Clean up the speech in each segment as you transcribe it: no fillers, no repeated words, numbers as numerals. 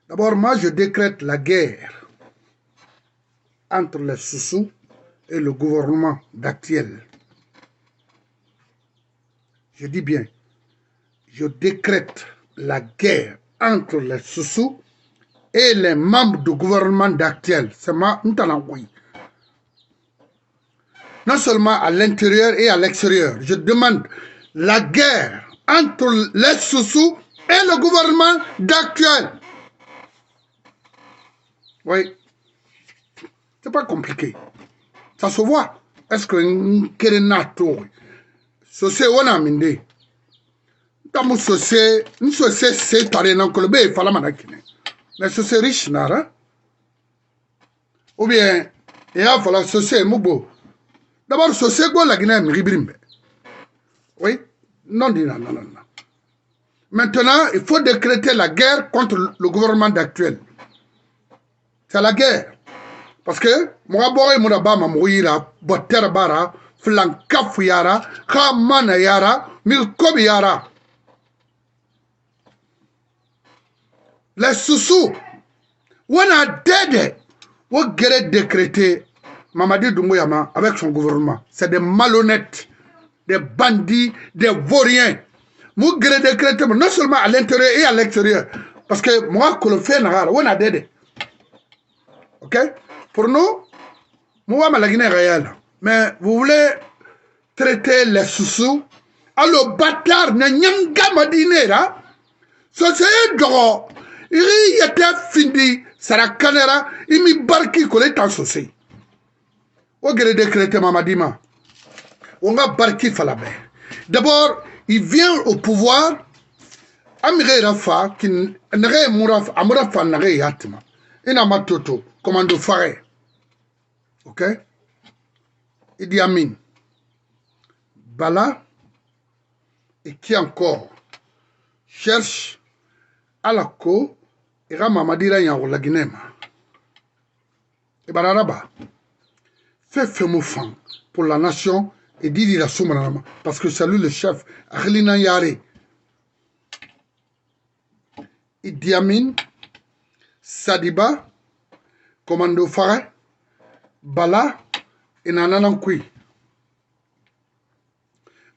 D'abord, moi, je décrète la guerre entre les Soussous et le gouvernement d'actuel. Je dis bien, je décrète la guerre entre les Soussous et les membres du gouvernement d'actuel. C'est ma Ntanangoui. Non seulement à l'intérieur et à l'extérieur. Je demande la guerre entre les Soussous et le gouvernement d'actuel. Oui. C'est pas compliqué. Ça se voit. Est-ce que Nkerenato, Sosé Wanaminde, Tamu Sosé, Nsosé, c'est Tarenan Kolbe, Falamanakine. Mais Sosé riche, Nara. Ou bien, il y a fallu Sosé Mubo. D'abord, Sosé Go la Guinée, Ribrimbe. Oui. Non, non, non, non. Maintenant, il faut décréter la guerre contre le gouvernement d'actuel. C'est la guerre. Parce que, moi, boy, mon abama, mouira, botter bara, flankafu yara, kamana yara, milkobi yara. Les Soussous, on a dédé, on a décrété Mamadi Doumbouya avec son gouvernement. C'est des malhonnêtes, des bandits, des vauriens. Nous décrété non seulement à l'intérieur et à l'extérieur. Parce que moi, que le fait, on a dédé. Ok? Pour nous, moi, je suis réel. Mais vous voulez traiter les Soussous à le bâtard, ne pas madinera. C'est droit. Il y a des findi, Sarah Canera, il m'y barki qu'on est en souci. On a décrété Mamadima. On a barki Falabé. D'abord, il vient au pouvoir. Amire Rafa, qui n'est Mouraf, Amourafa n'a yatma. Il a matoto, commando faré. Ok? Idi Amin. Bala. Et qui encore cherche à la co et Ramamadira Yaou la Guinée. Et Bararaba. Fait moufang pour la nation et Didi la Soumarama. Parce que c'est lui le chef. Akhlina Yare. Idi Amin. Sadiba. Commando Faré. Bala. Et Nananankui.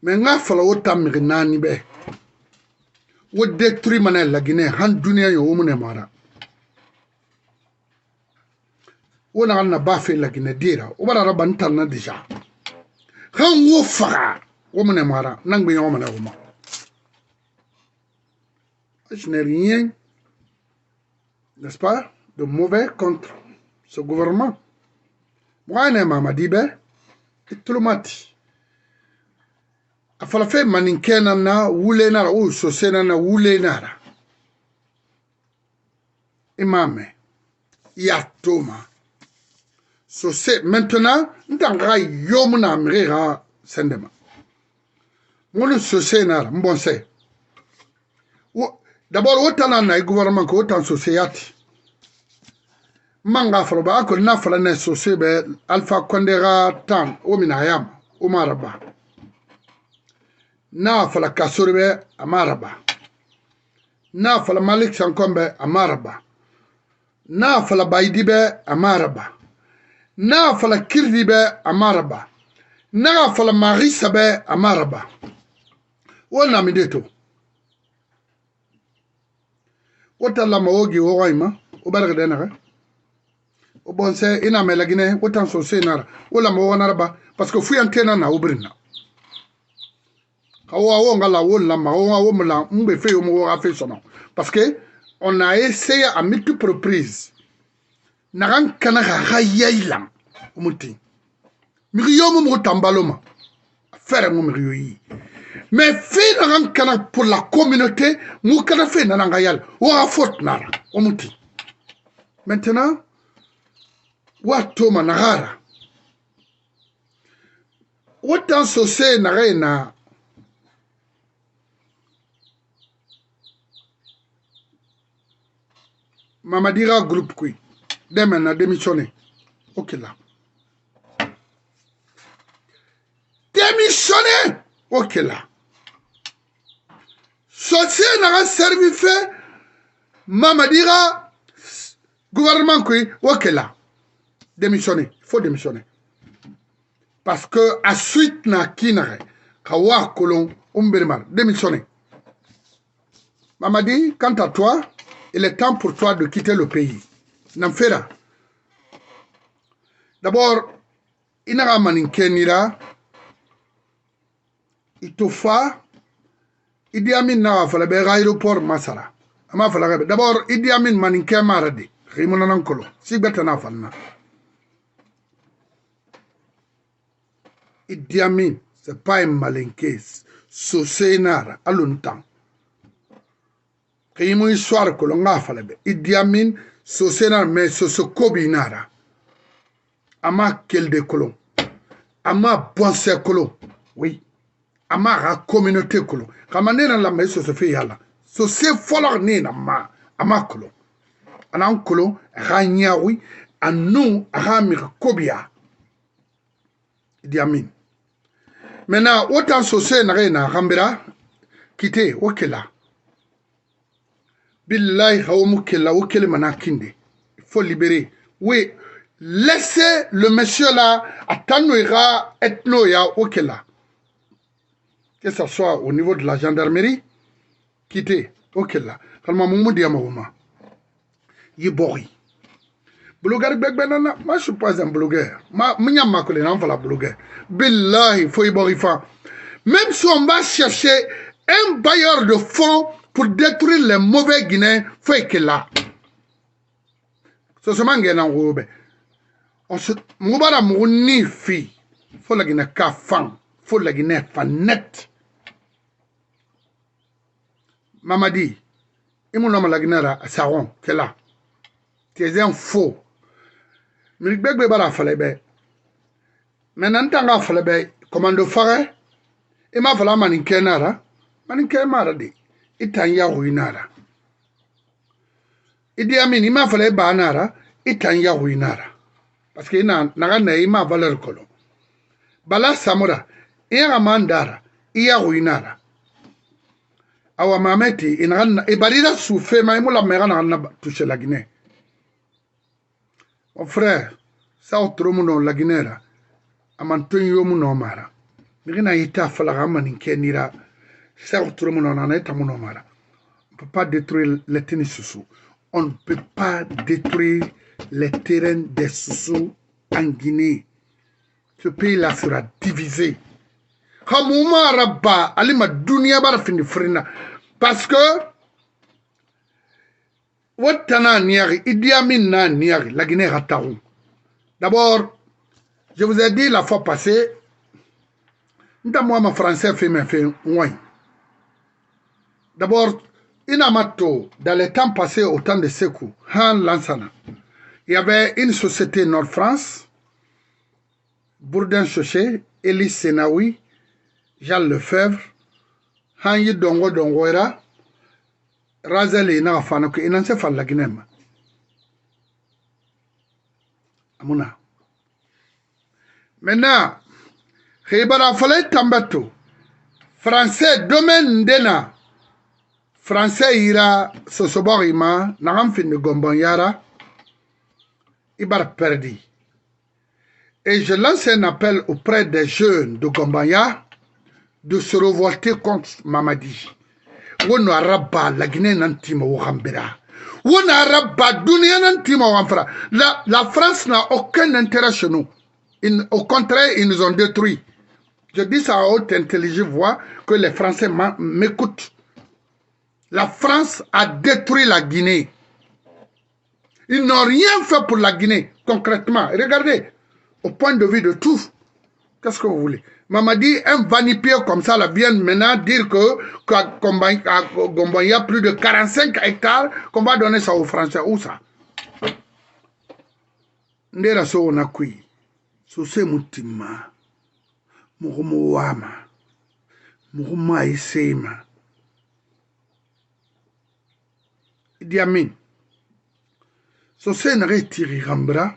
Mais nga fala wota mirinani be. Wo détruit manel la Guinée han dunia yo mune mara. Wo na ba fe la Guinée dira. O bara raban tanna déjà. Han wo fara wo mune mara nangbe yo mana wo ma. Je n'ai rien, n'est-ce pas, de mauvais contre ce gouvernement. Moi, je Mamadi be, et tout le monde. A fala fe maninkena na wule nara ou sosena na wule nara imame yatoma sose maintenant ndanga yomna mrira sendema monu sose nara mbonse d'abord otana na gouvernement ko otan société manga fala ba ko na fala na sose be Alpha Condera tan o minayam o maraba na fala Kasurbe amaraba na fala Malik Sankombe amaraba na fala Baidibe amaraba na fala Kirdibe amaraba na fala Marisabe amaraba wona mideto wota la maogi wo waima o barga denara o bonse ina melagine wotan so senara wala mo wonaraba parce que fuyantena na obrina parce que on a essayé à multiples reprises. Naran kanaka hayailam umuti. Miriyomu mutambaloma. Faire mon miriyoyi. Mais fait naran kana pour la communauté, mukana fait narangayal. Ouara faute nara umuti. Maintenant, watoma nagara. Autant sosé narena. Mamadira groupe qui demain a démissionné. Ok là. Démissionné. Ok là. Sorcier n'a servi fait. Mamadira Gouvernement qui ok là. Démissionner. Il faut démissionner. Parce que à suite na kinare, kawa kolon umbermal, démissionner. Mamadi, quant à toi, il est temps pour toi de quitter le pays. N'amfera. D'abord, inara maninkenira, itofa, Idi Amin na fala be aéroport Masara. Ama fala be. D'abord, Idi Amin maninke marade. Rimona nankolo. Sigbeta na falna. Idi Amin, c'est pas un malinké. Sosenara, à longtemps. Kimo histoire que l'on a fallu. Idi Amin, Sosenara, mais Sosokobinara. Ama quel de colon. Ama bonse colon. Oui. Ama ra communauté colon. Kamane na la mais se fait yala. So se follow ni na ma ama colon. Anan colon, ranyawi, anou, ramir kobia. Idi Amin. Maintenant, autant saucer na rambira, quitter, okela. Billahi haoumukela, okele manakinde. Il faut libérer. Oui, laissez le monsieur là, attanoira, etnoya, okela. Que ce soit au niveau de la gendarmerie, quitter, okela. Kalma moumou diamaouma. Yibori. Blogueur Begbenana, moi je suis pas un blogueur. Moi, je suis un blogueur. Billahi, il faut y borifa. Même si on va chercher un bailleur de fonds pour détruire les mauvais Guinéens, il faut qu'il là. C'est ce que on se moubara mouni fi. Il faut la Guinée kafan. Il faut la Guinée fanette. Mamadi, il m'a la Guinée à Saron, qu'est là. Tu es un faux. Mais bebe bara falebe maintenant tanga falebe commando fare e ma fala maninke mara de itanya ruinara Idi Amin ima fala ba nara itanya ruinara parce que na na ima valeur kolo bala samura ira mandara iya ruinara awa mameti ina e barira souffre ma imula mera na toucher la Guinée. Mon frère, ça autre monde la Guinée, à Mantonio Mounomara. Mirina ita falaraman in Kenira, ça autre monde en est à Mounomara. On ne peut pas détruire les terrains sous. On ne peut pas détruire les terrains des sous en Guinée. Ce pays-là sera divisé. Hamouma Rabba, Alima Dunia Barfini Frina. Parce que Watana Niari, Idi Amin na Niari, la Guinée Rataou. D'abord, je vous ai dit la fois passée, moi, mon français fait mes faits, oui. D'abord, Inamato, dans les temps passés au temps de Sekou, Han Lansana, il y avait une société Nord-France, Bourdin Choché, Elie Senaoui, Jean Lefebvre, Han Yidongo Dongoira, Razali na fana ko inan se falla ginema amuna maintenant khibara falay tambato français domaine dena français ira sosoborima na gamfin gombon yara ibar perdi et je lance un appel auprès des jeunes de Gombanya de se révolter contre Mamadi. Wono araba la Guinée nantima wambira. Wono araba dunia nantima wamfra. La France n'a aucun intérêt chez nous. Au contraire, ils nous ont détruits. Je dis ça à haute intelligente voix que les Français m'écoutent. La France a détruit la Guinée. Ils n'ont rien fait pour la Guinée, concrètement. Regardez, au point de vue de tout. Qu'est-ce que vous voulez? Mamadi, un vanipier comme ça, là, vient maintenant dire qu'à Gombo, il y a plus de 45 hectares, qu'on va donner ça aux Français. Où ça? Ndera so onakui. So se mutima. Murumu wama. Murumu aisema. Idi Amin. So se nare tiri rambra.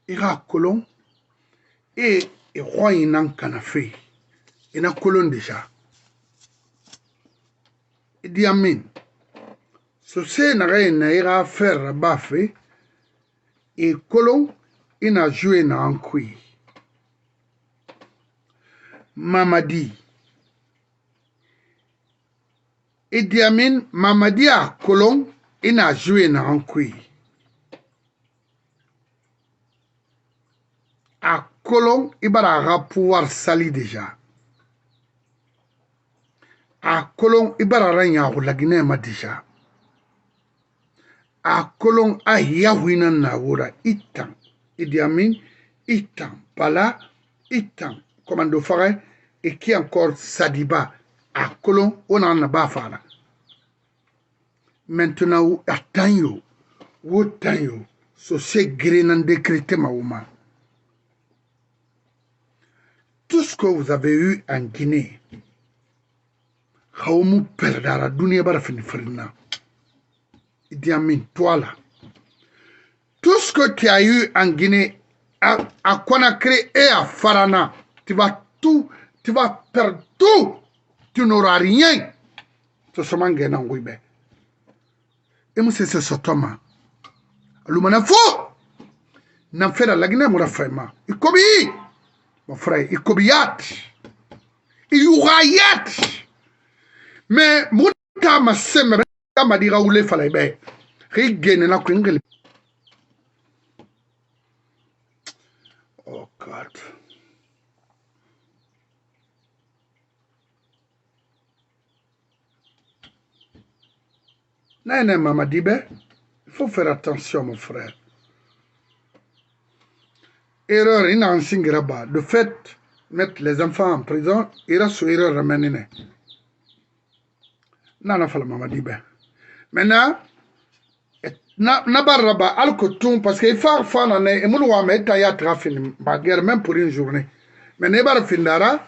Ira kolon. Et roi inan kanafé. Ina kolon déjà. Idi Amin. Sosé na ira faire bafé et colon il a joué na ankui. Mamadi. Idi Amin Mamadi a colon il a joué na ankui. A colon il va pouvoir sali déjà. A colon il va ranya la Guinée ma déjà. A colon a yahwina na wura itan Idi Amin itan pala itan commando Faré et qui encore Sadiba a colon on en a pas fait. Maintenant où attend où tanyo so c'est grenan décrété maouma. Tout ce que vous avez eu en Guinée, Haoumou perdara dunia bara fini farina. Idi Amin, toi là. Tout ce que tu as eu en Guinée, à Conakry et à Farana, tu vas perdre tout. Tu n'auras rien. C'est ce que tu as eu. Et moi, c'est ce Toma. Alumana fo. N'en fait la Guinée, mon frère. Il kobi. Mon frère, il kobiyat. Il yourayat. Mais, mouta ma sème, ma dira où les fallait bien. Rigene na kwingeli. Oh God. Non, Mamadi, il faut faire attention, mon frère. Erreur, il y a un signe là-bas. De fait, mettre les enfants en prison, il y a une erreur ramenée. Non, non, Mamadi. Maintenant, na baraba alkotum parce que il faut faire un et mon wa meta ya trafin baguer même pour une journée mais ne bar findara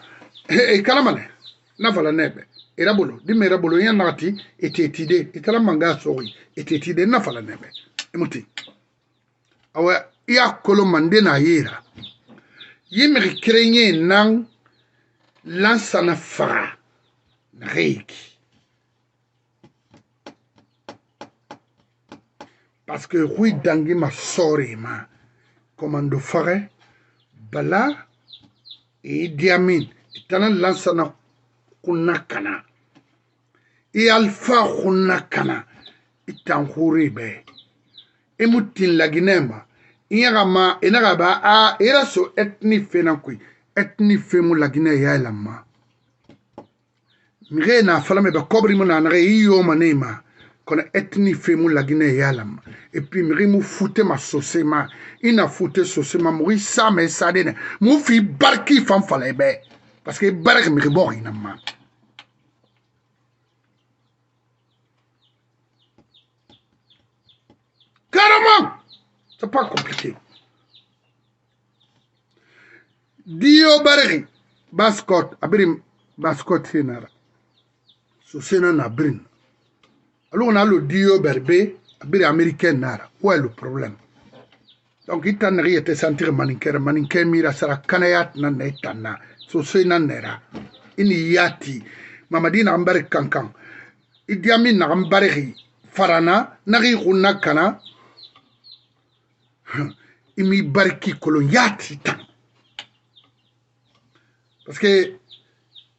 e kalamane na fala nebe e rabolo di me rabolo ya nati et tétide et tala manga sori et tétide na fala nebe e muti awa ya kolo mande na yira yimri krenye nan lansana fara na reiki. Parce que Rui Dangi m'a sorti, ma commando Faré, Bala et Idi Amin, et Tanan Lansana Kunakana, et Alpha Kunakana, et Tanhouribe, et Moutin la Guinema, et Yarama, et Naraba, ah, et là, so ethni Fenakui, ethni Femu la Guinée Yalama. Mirena, Falame, Cobrimona, Reyo Manema. Qu'on a ethnie fait la Guinée yalam et puis me fouté ma sauce ma il a fouté sauce ma mourir ça mais ça dene mon fils barki femme fallait bé parce que bark me bon il ma carrément c'est pas compliqué dio barki bascot abrim bascot sénara sauce na brin. Alors on a le dio berbé, abiri américain nara. Où est le problème? Donc il t'en rien te sentir maninker mira sara kanayat na netana. So c'est na nera. Ini yati. Mamadi na ambari kankan. Idi Amin na ambari farana nari runa kana. Imi bariki kolon yati tan. Parce que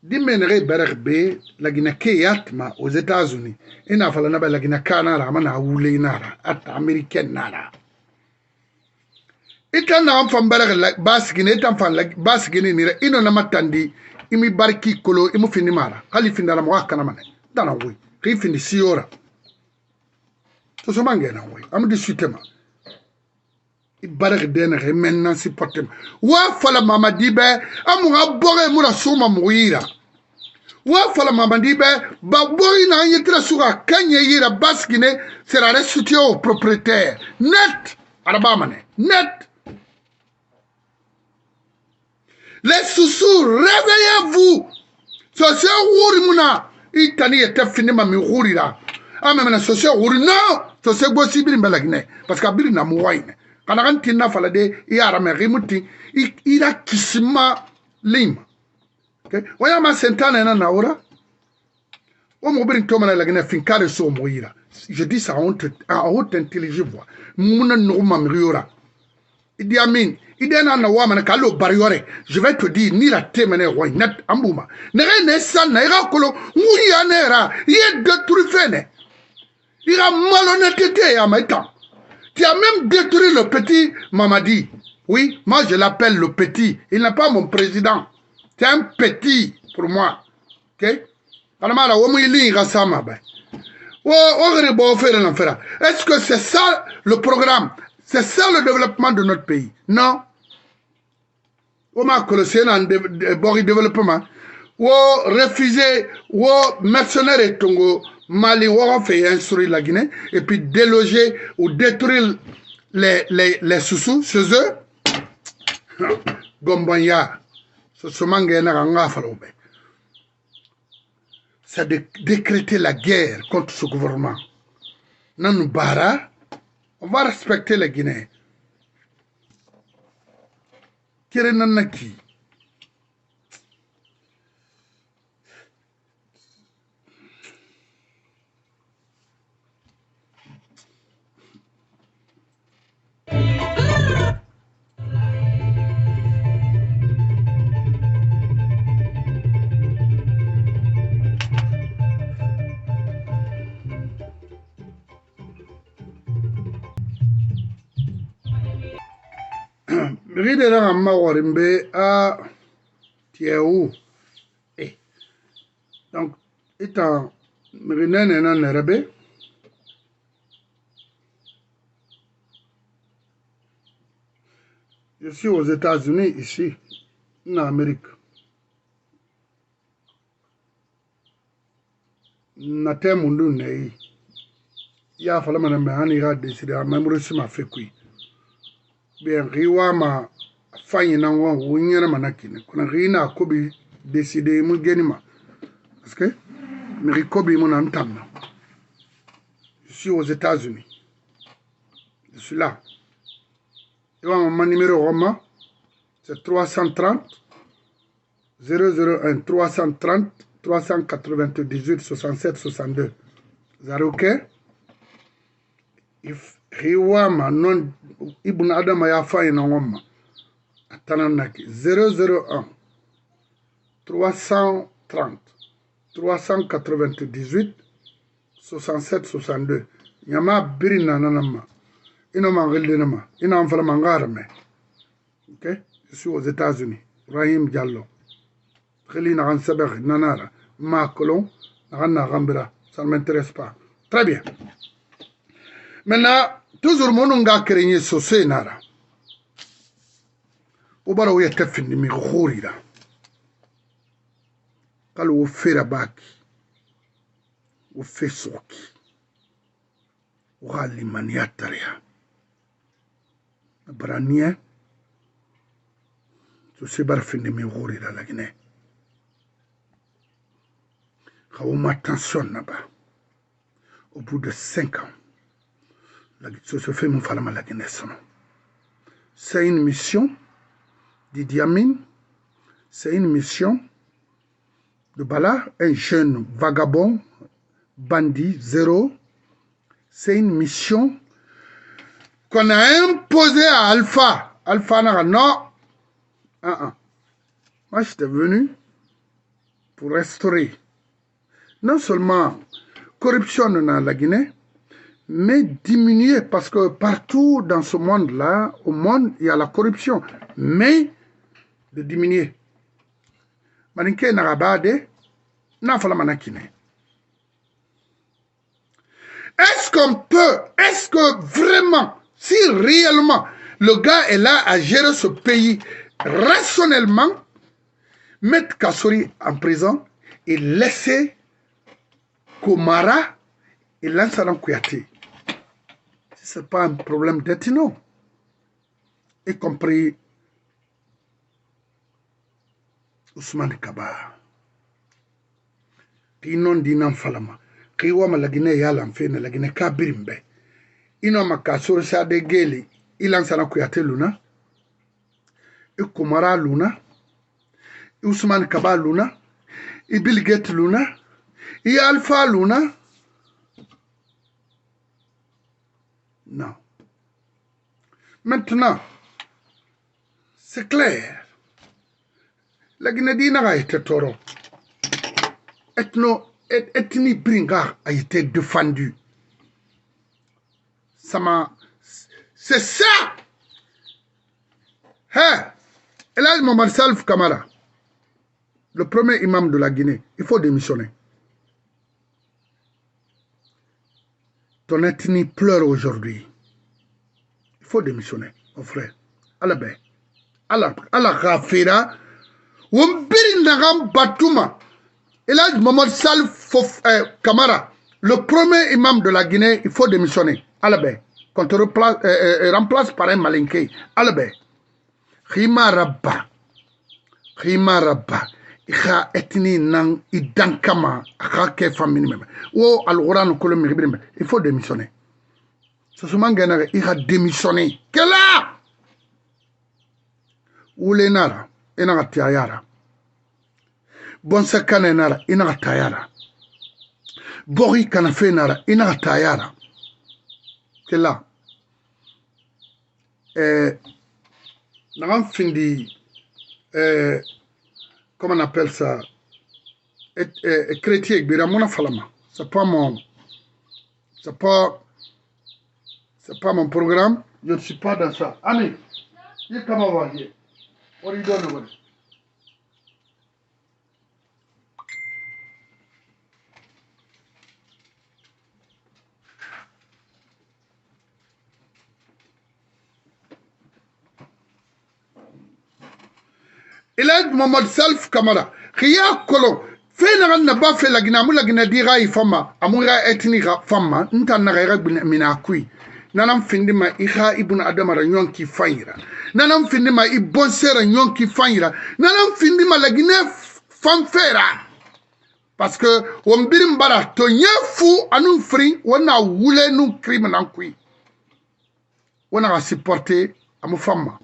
Dimenere berbe la Guinée yatma aux États-Unis. Et n'a fallu la Guinée canara, mana oulé nara, at américaine nara. Et un enfant berre la basse Guinée, enfant la basse Guinée nira, il n'en a matandi, il me barki colo, il me finit mara, Khalifin dans la moa canamane, dans la oui, Rifin siora. To so mangena oui, am disutema. Il barre denere maintenant si potem. Wa fala Mamadi be, amunga bore mura soma mouira. Wa fala Mamadi be, ba bori na yetra suga kanye yira baskine sera restitué au propriétaire. Net, arabamane, net. Les sous-sous, réveillez-vous. C'est un mouna. Il tani était fini ma mi là. Ah mais maintenant c'est ouri non, c'est gossi bin belagine parce que bir na mouine. Kana kan tinna fala de yara me rimuti ira kisima lim. Okay? Waya ma sentana na naura. O mo birin to mana la gina fin kare so mo yira. Je dis ça à haute intelligence. Muna no ma mriora. Idi Amin, idena na wa mana kalo bariore. Je vais te dire ni la temene roi net ambuma. Ne ne san na ira kolo nguya nera. Ye détruit fene. Il a malhonnêteté à Maïtan. Tu as même détruit le petit Mamadi. Oui, moi je l'appelle le petit. Il n'est pas mon président. C'est un petit pour moi. Ok? Est-ce que c'est ça le programme? C'est ça le développement de notre pays? Non. On m'a collé un développement. Ou refuser, ou mercenaires et Tongo, Mali, ou fait instruire la Guinée, et puis déloger ou détruire les sous chez eux. Gombanya. C'est de décréter la guerre contre ce gouvernement. Nan bara, on va respecter les Guinéens. Kire nanaki. Ride na amma warimbe a tieu. Donc étant mrinene na nerabe je suis aux États-Unis ici en Amérique. Na temundu nei ya fala mana me hani ga décider a membre si ma fait kui. Bien riwa ma fanyi na won wunyana manakine kuna rina kobi décider mu genima parce que mi kobi mon antam. Je suis aux États-Unis. Je suis là. Et mon numéro Roma c'est 330 001 330 398 67 62. Zare OK? If Riwama non Ibn Adam ya fayi na ngomma atananaki 001 330 398 67 62 nyama birina nanama ino mangelinama ina amfala mangarme. OK? Je suis aux États-Unis. Rahim Diallo khili na gan saber nanara ma kolon na gambira ça ne m'intéresse pas. Très bien. Maintenant, toujours mon gars créé ce nara. Au bar où il y a tefin de mirourira. Quand on fait la bac, on fait soki, on a l'imaniataria. Brania, je sais pas fin de mirourira la Guinée. Quand on m'attention là-bas, au bout de 5 ans. Ce se fait mon femme la Guinée. C'est une mission d'Idi Amin, c'est une mission de Bala, un jeune vagabond, bandit, zéro. C'est une mission qu'on a imposée à Alpha. Alpha n'a non. Moi, j'étais venu pour restaurer non seulement corruption dans la Guinée, mais diminuer, parce que partout dans ce monde-là, au monde, il y a la corruption, mais de diminuer. Maninke Narabade, Nafala Manakine. Est-ce qu'on peut, est-ce que vraiment, si réellement le gars est là à gérer ce pays rationnellement, mettre Kassori en prison et laisser Komara et Lansaran Kouyaté? Ce n'est pas un problème d'ethno, y compris Ousmane Kaba. Tinon dinan falama. Kiwa ma la Guinée yalan fene la Guinée kabirimbe. Ino makasoro sa de geli ilan sana Kouyaté luna. I Komara luna. I Ousmane Kaba luna. I Bill Gates luna. Il y a Alpha Luna? Non. Maintenant, c'est clair. La Guinée n'a été toro. Ethnie Bringa a été défendue. C'est ça! Hey! Elhadji Mohamed Salif Camara, le premier imam de la Guinée, il faut démissionner. Ton ethnie pleure aujourd'hui. Il faut démissionner, mon frère. Alabé. Allah Rafira. Wambiri Nagam Batouma. Elhadji Mohamed Salif Camara, le premier imam de la Guinée, il faut démissionner. Alabé. Qu'on te remplace par un malinké. Alabé. Khima Rabba. Ikha etni nang idankama. Akha ke famille même. Ou al-Quran kolom miribrim. Il faut démissionner. Ce souvent il a démissionné. Quelle là? Ou les nara. Ina tiayara. Bonsa kanenara. Ina tayara. Bori kanafenara. Ina tayara. Quelle là? Findi, comment on appelle ça, chrétien, c'est pas mon programme, je ne suis pas dans ça. Ami, il comment va dire? On lui donne. Elhadji Mohamed Salif Camara, Ria Kolo, fait n'a pas fait la Guinée, la Guinée dira y fama, amura ethnique fama, n'tanara minakui. Nanam findima iha ibn Adamara nyon ki faira. Nanam findima ibonsera nyon ki faira. Nanam findima la Guinée fanfera. Parce que on birim bara to nyefu anu free, on a wule nu crime nankui. On a supporté amu fama.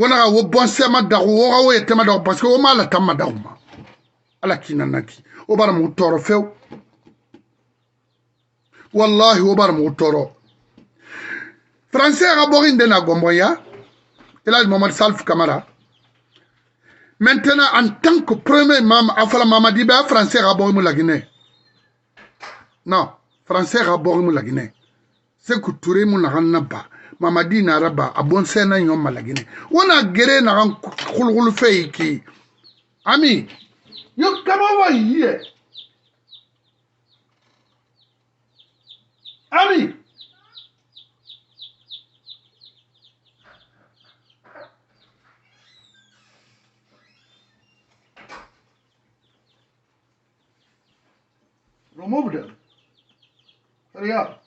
On a wo bonsema da wo etema da parce que o mala tamma da uma. Ala kinanaki. O bara mu toro few. Wallahi o bara mu toro. Français a borinde na gomboya. Elhadji Mohamed Salif Camara. Maintenant, en tant que premier imam, Afala Mamadi, Français a borine la Guinée. Non, Français a borine la Guinée. C'est que Touré mouna ba. Mamadi Naraba, a bon sena yon la Guinée. On a guéré na ran koulou fey ki. Ami, yo comment va y Ami. Remove them. Hurry up.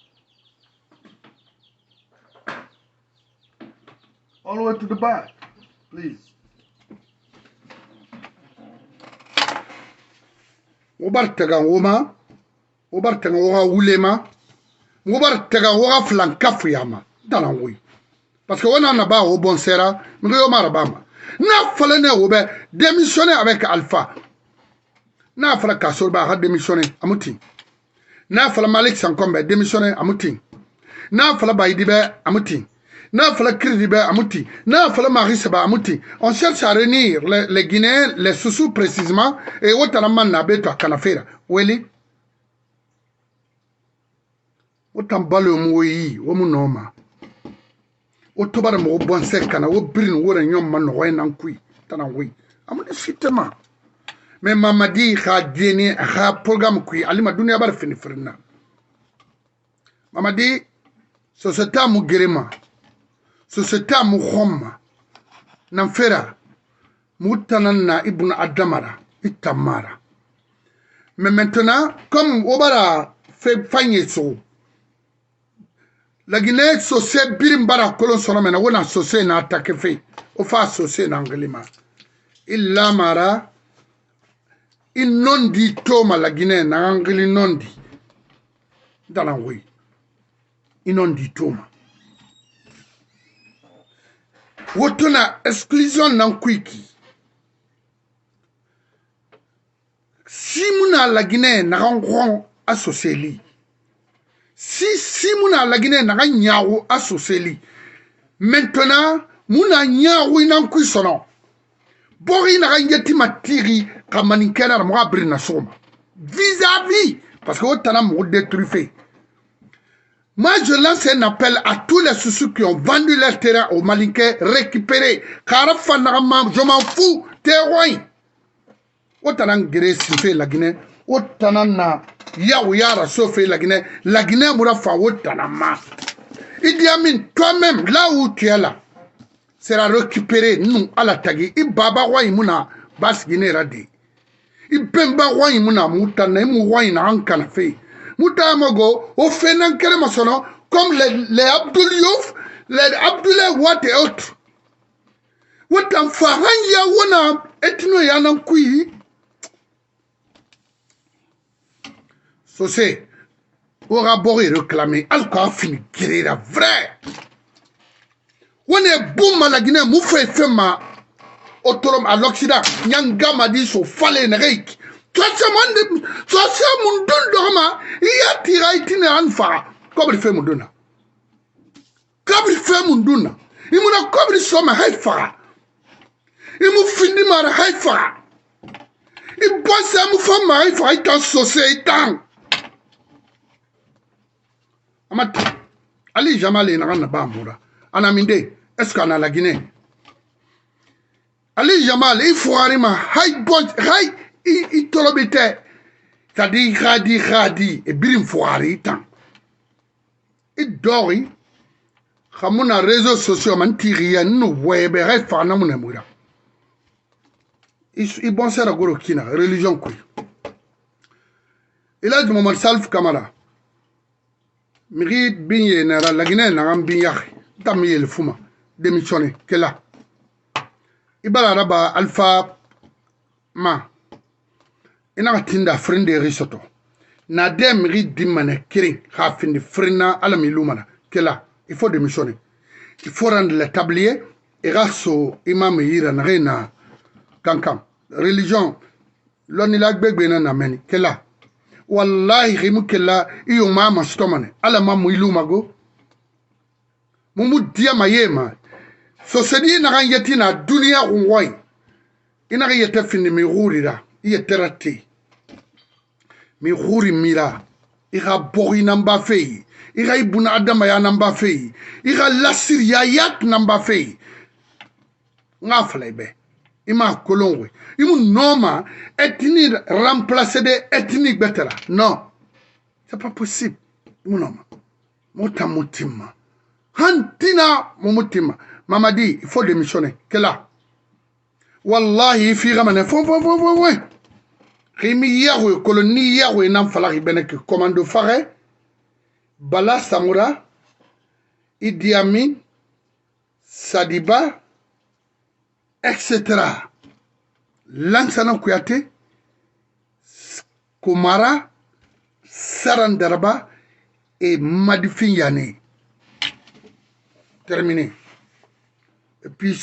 All the way to the back, please. Obartega woma, obartega woga wulema, obartega woga flankafu yama, danangui. Parce que on en a pas au bon sera, mais on a pas. N'a fallu démissionner avec Alpha. N'a fallu Kassolba démissionner à Moutin. N'a fallu Malik Sankombe démissionner à Moutin. N'a fallu Baïdibe à Moutin. N'a fallu Kridibe à Moutin. N'a fallu Marisaba à Moutin. On cherche à réunir les Guinéens, les Soussous précisément, et Otalaman Nabeto à Kanafera. Oueli. Otambalo Mouyi, Omunoma. Otobar mo bon sekana wo birin wora nyom man no nan kui tananwi amune fitement mais Mamadi kha djeni kha programme kui alima dunia bar fini firna Mamadi société mu gerema société mu khomma nan fera mutananna ibn Adamara itamara mais maintenant comme obara fait fagner so la Guinée, c'est Birimbara Colon Solomon, on a saucé na attaqué fait, on fait saucé na Anglima. Il la mara, il non dit Toma la Guinée, na Angli non dit. Dans la oui. Il non dit Toma. Wotona exclusion nan kwiki. Si muna muna la Guinée narangon associé si muna la Guinée naranyao associé maintenant muna nyawo inan kuisono bori naranyeti matiri kamanikena mo abri na soma vis-à-vis parce que otana mo détruit. Moi, je lance un appel à tous les sous qui ont vendu leur terrain aux Malinquais, récupérés. Je m'en fous, terroir. Otanan gere sife la Guinée, otanan na yaouyara sauf la Guinée moura fa otanama. Idi Amin, toi-même, là où tu es là, sera récupéré, nous, à la tagi. I baba wai muna, bas Guinée radi. I bemba wai muna, moutana, mou wai na ankana fe. Moutamago, au Fénan Keremasono, comme les Abdoul Youf, les Abdoulaye Ouad et autres. Ouatam Faranya Wana, etno yanan kui. So c'est, au rapport réclamé, Alka fini guérir vrai. On est boum à la Guinée, moufé fema, autorom à l'Occident, Nyanga m'a dit so fallait nereik. Toi, c'est mon don d'orma, il y a tiré une anfa, comme il fait mon donna. Comme il fait mon donna. Il m'a comme il soit ma haïfa. Il m'a fini ma haïfa. Il pense à mon femme ma haïfa, il est en société. Amati, Ali Jamal est dans la Bamboura. Anaminde, est-ce qu'on a la Guinée? Ali Jamal, il faut arriver à high bon, high. Il tolobite, c'est-à-dire radi, et birim foari tant. Il dort, comme on a réseaux sociaux, man tiriya, nous web, reste fana mon amoura. Il bon c'est la gorokina, religion quoi. Il a du moment salf kamara. Miri binye nara, la Guinée n'a rien bien, tamie le fuma, démissionné, qu'elle a. Ibala raba alpha ma. Ina tinda frinde risoto na dem ri dimane kirin ha findi frina ala milumana kela il faut démissionner, il faut rendre le tablier et raso imam yira na rena kankam religion loni la gbegbe na meni kela wallahi rimu kela iyo mama stomane ala mamu ilumago mumu dia mayema so sedi na ranyeti na dunia unwai ina yete findi mi rurira il terati mi khuri mira ira bori namba fei ira ibuna adama ya namba fei ira lasir ya yak namba fei nga flebe ima kolongwe imu noma ethnie remplacer des ethnies betela non c'est pas possible imu noma motamutima hantina momutima mamadi il faut démissionner kela wallahi fi ramane fo Rimi Yahweh, colonie Yahweh, n'en fallait pas que commando Faré, Bala Samoura, Idi Amin, Sadiba, etc. Lansana Kouyaté, Koumara, Sarandaraba et Madifin Yane. Terminé. Et puis,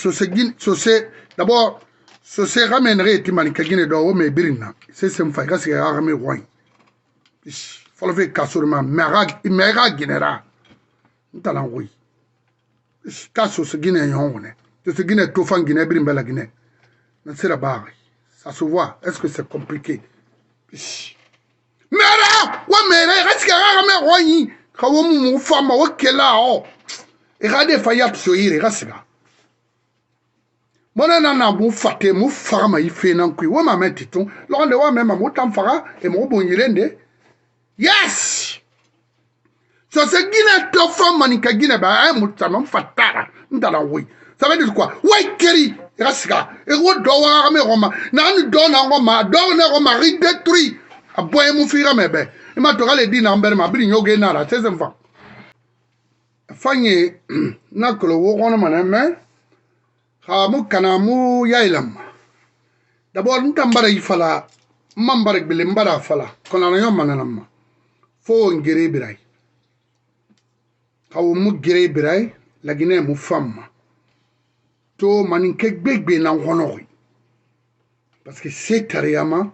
d'abord, ce se ramènerait Timani Kagine d'Oro, mais Birina. C'est ce que je fais, armé roi. Il faut le faire Kassurma, Mera Guinera. Nous allons oui. Kasso se Guinée, on est. De ce Guinée, tout fan Guinée, Birimba la Guinée. C'est la barre. Ça se voit. Est-ce que c'est compliqué? Mera! Ouais, Mera, reste qu'à armé roi. Kawamu, femme, ok là, oh. Et regardez, Fayap, soyez, reste là. Mona nana mu fate mu farama ife nan kui wa mama titon lo de wa mema mu tamfara e mo bonyirende yes so se Guinée to fama ni ka Guinée ba ay mu tamam fatara ndala oui ça veut dire quoi ouais keri rasika e wo do wa me roma na ni do na roma do na roma ri détruit aboye mu fira mebe e ma to gale di na mbere ma bi nyoge na la c'est ça fanye na ko wo gona maname Kamu kanamu yailam. D'abord, nous t'embara ifala, mambarek bilembara fala, konanayon mananama. Fo ngere birai. Kawu mu gere birai, la Guinée mu femme. To maninkek begbe na honori. Parce que c'est tariyama,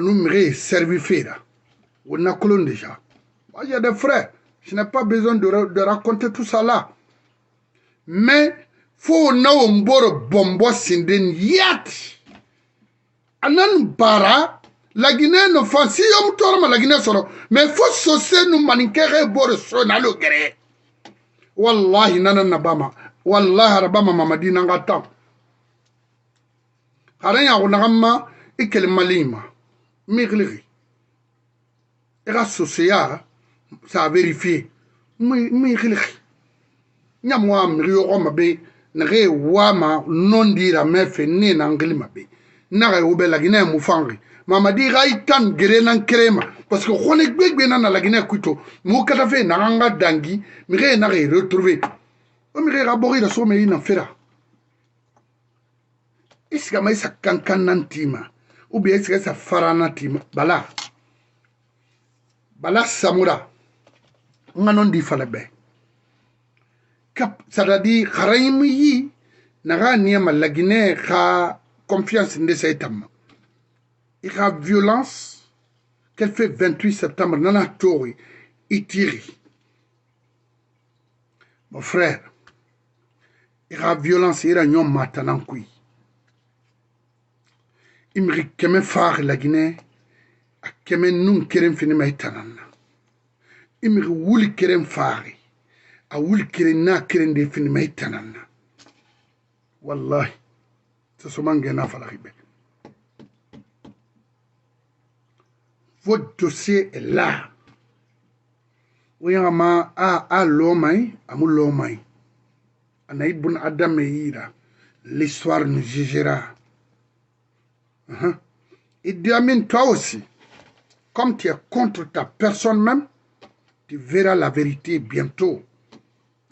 nous m'aurait servi faire. On a colon déjà. Moi, j'ai des frères. Je n'ai pas besoin de raconter tout ça là. Mais, faut na mboro bombo sinden yat. Anan bara, la Guinée ne fait si yom torma la Guinée soro. Mais faut saucer nous maninkere boro sonalo gere. Wallahi nanan nabama. Wallahi rabama mamadi nangatam. Haranya unagama ikele malima. Migliri. Era socia, ça a vérifié. Migliri. Nyamwa mriyo mabe. Nare wama non dira mefe ne nangli mabe. Nare ube la Guinée moufangi. Mamadi raitan gere nan krema. Parce que khone gbegbe nan la Guinée kuito. Mou katafe naranga dangi. Mire nare retrouver. O mire rabori da some ina fera. Iska ma isa kankan nan tima. Ou bien iska sa farana tima. Bala. Bala samura. Nganon di falebe. C'est-à-dire, Kharaimi n'a niama la Guinée a confiance en cet homme. Il a violence qu'elle fait 28 septembre, nana tori, il tire. Mon frère, il a violence, il a nyom matanankui. Il me dit que faire la Guinée, a que nous kerem fini maitanana. Il me dit wuli kerem faire. A wul kirena kirende fini maitanana. Wallahi. C'est ce mangue na falahibe. Votre dossier est là. Oyama a l'omai, amu l'omai. Anaïd bun Adam Meira. L'histoire nous jugera. Et Diamine, toi aussi, comme tu es contre ta personne même, tu verras la vérité bientôt.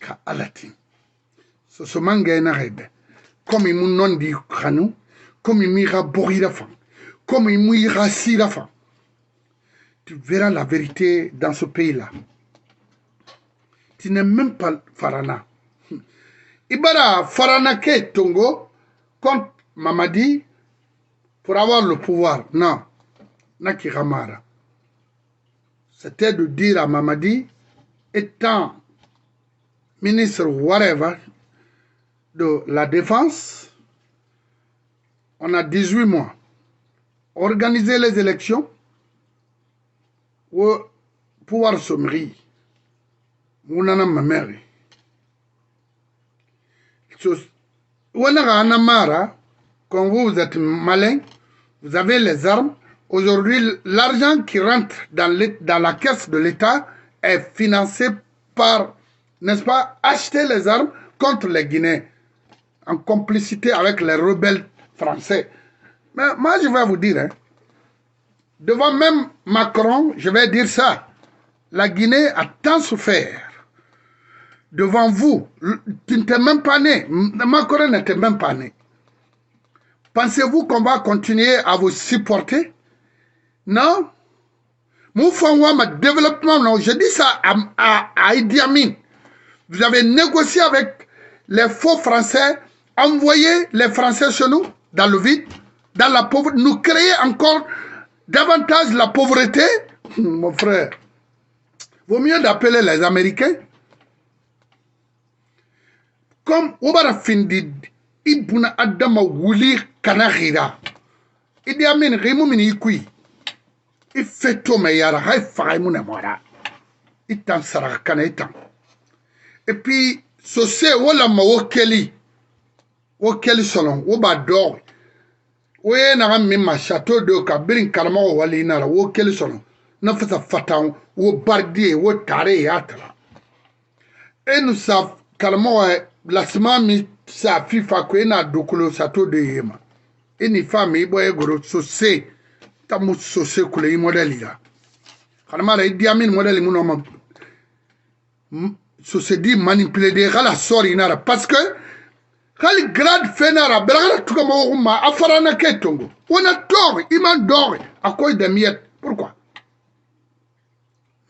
Ka alati so so manga na rebe comme il non di khanu comme il mira borira fa comme il mira sira fa tu verras la vérité dans ce pays là tu n'es même pas farana ibara farana ke tongo contre Mamadi pour avoir le pouvoir non naki ramara c'était de dire à Mamadi étant ministre whatever de la défense, on a 18 mois. Organiser les élections ou pouvoir sommerie. Mounana ma mère. Quand vous êtes malin, vous avez les armes. Aujourd'hui, l'argent qui rentre dans la caisse de l'État est financé par, n'est-ce pas, acheter les armes contre les Guinéens, en complicité avec les rebelles français. Mais moi, je vais vous dire, hein, devant même Macron, je vais dire ça. La Guinée a tant souffert. Devant vous, tu n'étais même pas né. Macron n'était même pas né. Pensez-vous qu'on va continuer à vous supporter? Non. Moufouama développement, non. Je dis ça à Idi Amin. Vous avez négocié avec les faux Français, envoyé les Français chez nous, dans le vide, dans la pauvreté, nous créer encore davantage la pauvreté. Mon frère, vaut mieux d'appeler les Américains. Comme Obara Findi, Ibuna Adama Wuli Kanahira. Idi Amin, Rimumini Ikui. Il fait tout, mais il y a un faïmoune mora. Il t'en sera canaitan. Et puis, ce c'est Walla Mawokeli. Wokeli Solon, Wobador. Oué n'a ma château de Kabrin Karma Walina, Wokeli Solon. N'a fait sa fatan, Wobardier, Wotare Atra. Et nous savons, Karma, la semaine, sa fille Fakwena Dokulo Château de Yema. Et ni femme, Boy Goro, ce c'est. Tamu sose kule modèle là. Kanamara Idi Amin modèle mon so se dit manipuler des la sori nara parce que kali grade fenara bela tout comme ma afarana ketongo. On a tort, iman dort à cause des miettes. Pourquoi?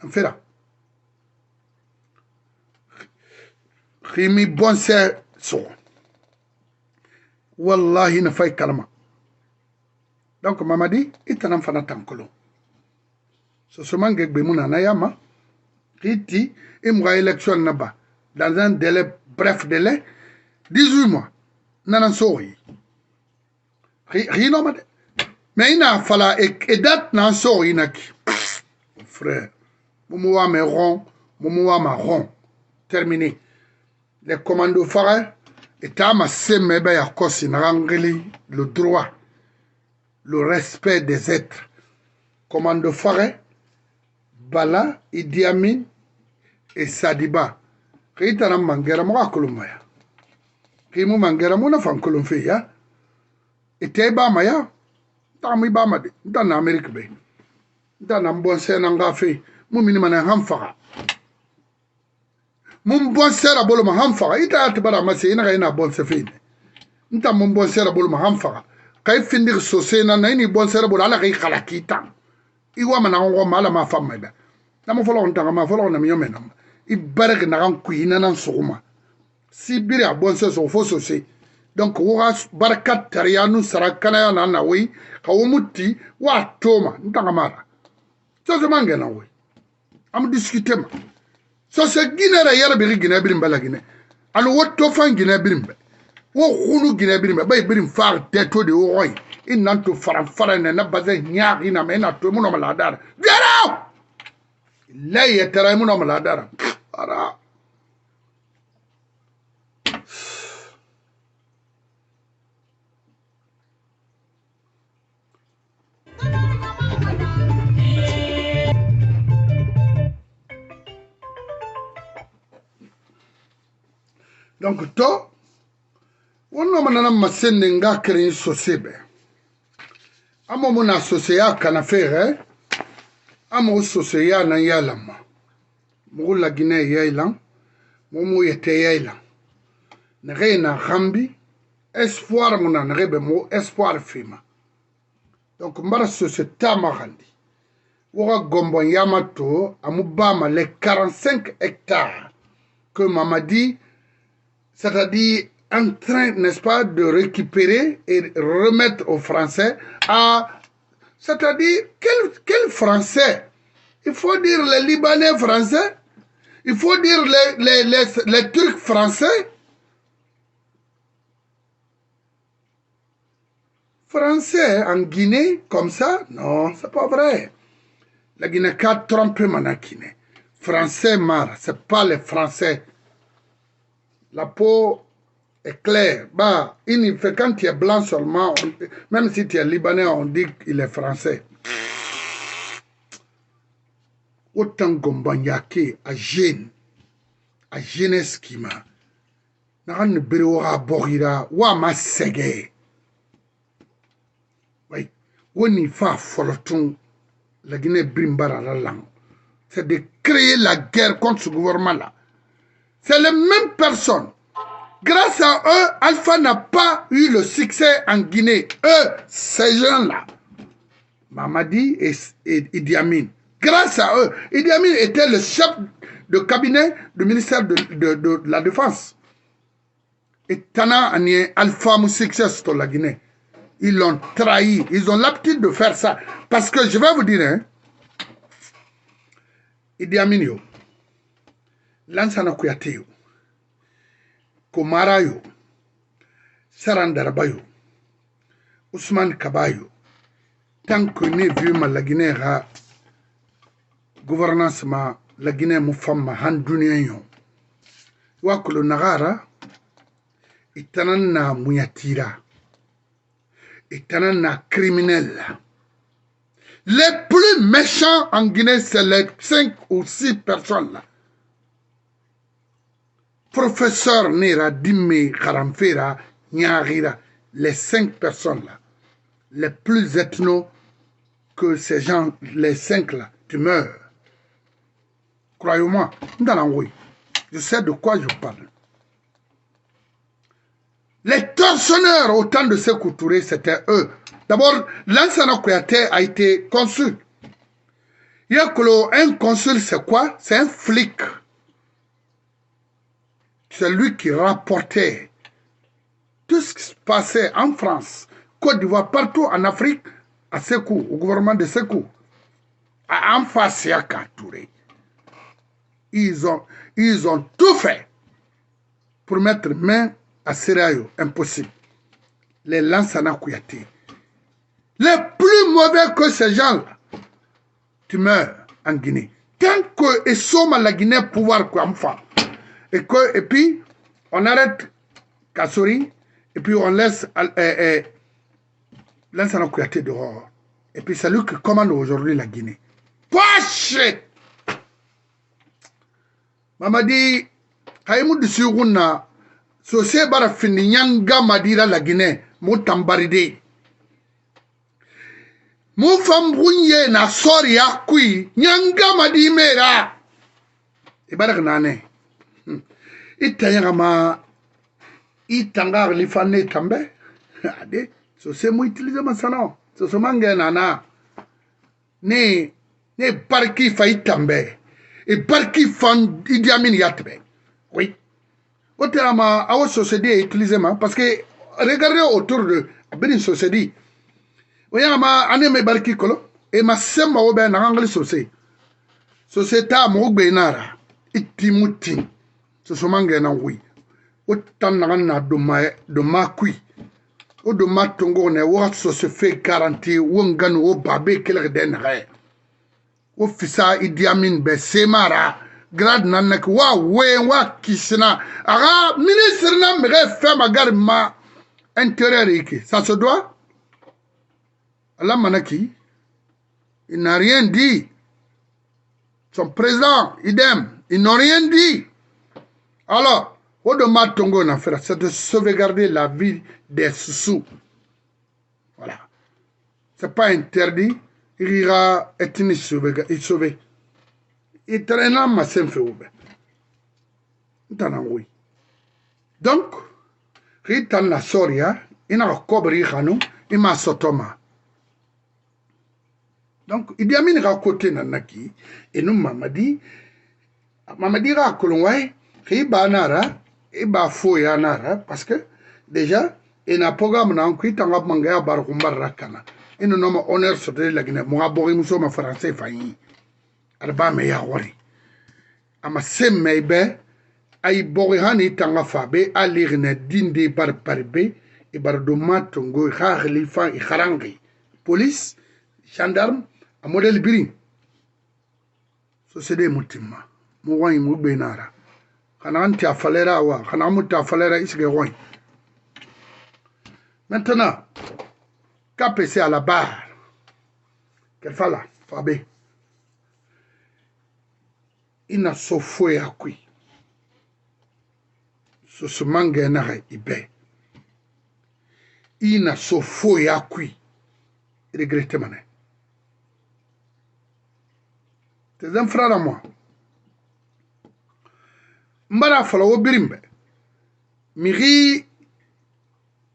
On fait là. Khimi bon c'est so. Wallahi na fay kalama. Donc, Mamadi, il t'en a fait un colon. Ce seulement que Bemouna Nayama, il dit, il m'a élection là-bas, dans un délai, bref délai, 18 mois. Nanan sori. Rien mais il a fallu et date nan sori naki. Frère, Moumouwa me rond, Moumouwa marron. Terminé. Les commandos farés, et Tama Semebe Yakosi Narangeli, le droit, le respect des êtres. Commando farés, Bala, Idi Amin et Sadiba. Kitana Mangera Moa Kolumaya. Kimu Mangera Mona Fan Kolumfeya. Et Teba Maya, Tami Bamade, dans l'Amérique. Dans l'Ambon Senangafe, Mouminimana Hamfara. Mon bon sera bolo ma hamfara ita atbara mase ina ina bon sefine nta mon bon sera bolo ma hamfara kay findir sosé na ni bon sera bolo ala kay khalakita iwa mana ngo mala ma famma da na mo folo on tanga ma folo na mi yomena I barek na kan kuina nan soguma si biri a bon so fo sosé donc wo barakat tarianu sarakana ya na wi ka wo mutti wa toma ntanga mara so so mangena wi am discuter ma so se Guinée ra yara biri Guinée birim bala Guinée alo wotto fan Guinée birim wo khunu Guinée birim bay birim far teto de roy inanto fara na bazay nyaari na mena to muno maladara biara la yetara muno maladara ara donc to wono manana masende nga kere sosebe amo mona soseya kana fere amo soseya na yalama mo la Guinée yailan mo yete yailan na reina rambi espoir mona na rebe mo espoir fima donc mbara société marandi wora gombon yamato amubama les 45 hectares que Mamadi, c'est-à-dire en train, n'est-ce pas, de récupérer et remettre aux Français à... C'est-à-dire, quel Français? Il faut dire les Libanais français, il faut dire les Turcs français. Français en Guinée, comme ça? Non, c'est pas vrai. La Guinée a trompé Manakine. Français mar, c'est pas les Français. La peau est claire. Bah, il fait quand tu es blanc seulement, même si tu es libanais, on dit qu'il est français. Autant gombanyake à jeune, à jeunesse qui m'a. N'an beroa borira wa ma sege. Oui, on y fa folotun la Guinée brimbara la langue. C'est de créer la guerre contre ce gouvernement-là. C'est les mêmes personnes. Grâce à eux, Alpha n'a pas eu le succès en Guinée. Eux, ces gens-là, Mamadi et Idi Amin. Grâce à eux, Idi Amin était le chef de cabinet du ministère de la Défense. Et Tana Anie Alpha mou succès dans la Guinée. Ils l'ont trahi. Ils ont l'habitude de faire ça. Parce que je vais vous dire, hein, Idi Amin yo, Lansana Kouyaté yo, Komara yo, Sarandaraba yo, Ousmane Kaba yo, tant que ne vu ma la Guinée ha gouvernance ma la Guinée mou femme ma handounia yo, wakolo nagara, itanan na mouyatira, itanan na criminel. Les plus méchants en Guinée, c'est les 5 ou 6 personnes là. Professeur Nera, Dime, Karamfera, Nyarira, les 5 personnes là. Les plus ethno que ces gens, les 5 là, tu meurs. Croyez-moi, je sais de quoi je parle. Les tortionnaires, autant de ces Touré, c'était eux. D'abord, Lansana Kouyaté a été consul. Un consul, c'est quoi? C'est un flic. C'est lui qui rapportait tout ce qui se passait en France, Côte d'Ivoire, partout en Afrique, à Sékou, au gouvernement de Sékou, à Amphasiaka Touré. Ils ont tout fait pour mettre main à Serayo. Impossible. Les Lansana Kouyaté. Les plus mauvais que ces gens-là, tu meurs en Guinée. Tant qu'ils sont à la Guinée pouvoir comme ça. Et puis, on arrête Kassori, et puis on laisse Lansana Kouyaté dehors. Et puis c'est lui qui commande aujourd'hui la Guinée. Poche! Mamadi, Haïmou de Suruna, Sosé Barafini, Nyanga Madira la Guinée, Moutambaride. Mou fam brunye na sori ya kui, Nyanga Madimera. Et barak nane. Itayama, Itanga Lifane Tambe. Ade, Sosé mou utilise ma sanon. Sosé mange nana. Ne barki faillit tambe. Et barki fan Idi Amin yatbe. Oui. Otama, awa société utilisé ma parce que regardez autour de Benin société. Oyama aneme barki kolo et ma semba obe na angle société. Société mo gbenara itimutin. So somange na oui. Otan na doma kui. O doma tongo ne wa so se fait garantie wonganu o babe kele den re. O fisa Idi Amin be semara grade nanak wa we wa kisna aga ministre na me fait magar ma intérieur iki ça se doit Allah manaki il n'a rien dit son président idem ils n'ont rien dit alors au de matongo na faire c'est de sauvegarder la vie des sous voilà c'est pas interdit il ira ethnie sauver il traîne ma semfe oube. Oui. Donc, ritan la soria, ina kobri khanu, ima sotoma. Donc, Idi Amin ra côté nanaki, et nous Mamadi ra kolonwai, riba nara, iba foya nara, parce que déjà, il n'a pas programme nan qui tanga mangaya bar kumbar rakana. Et nous nomme honneur sur la Guinée, moi bori muso ma français fayi. Arba me ya wari. Ama semme be ay bori hani tanga fabe alirne dinde bar parbe e bar do matongo khalifa e kharangi police gendarme a modèle biri so c'est mutima mo wani mo benara kana anti afalera wa kana muta afalera isge wani maintenant KPC à la barre quel fala fabe ina so foi akui so se mange na ibe ina so foi akui regrette mané tes un frère à moi mbara fala wo birimbe miri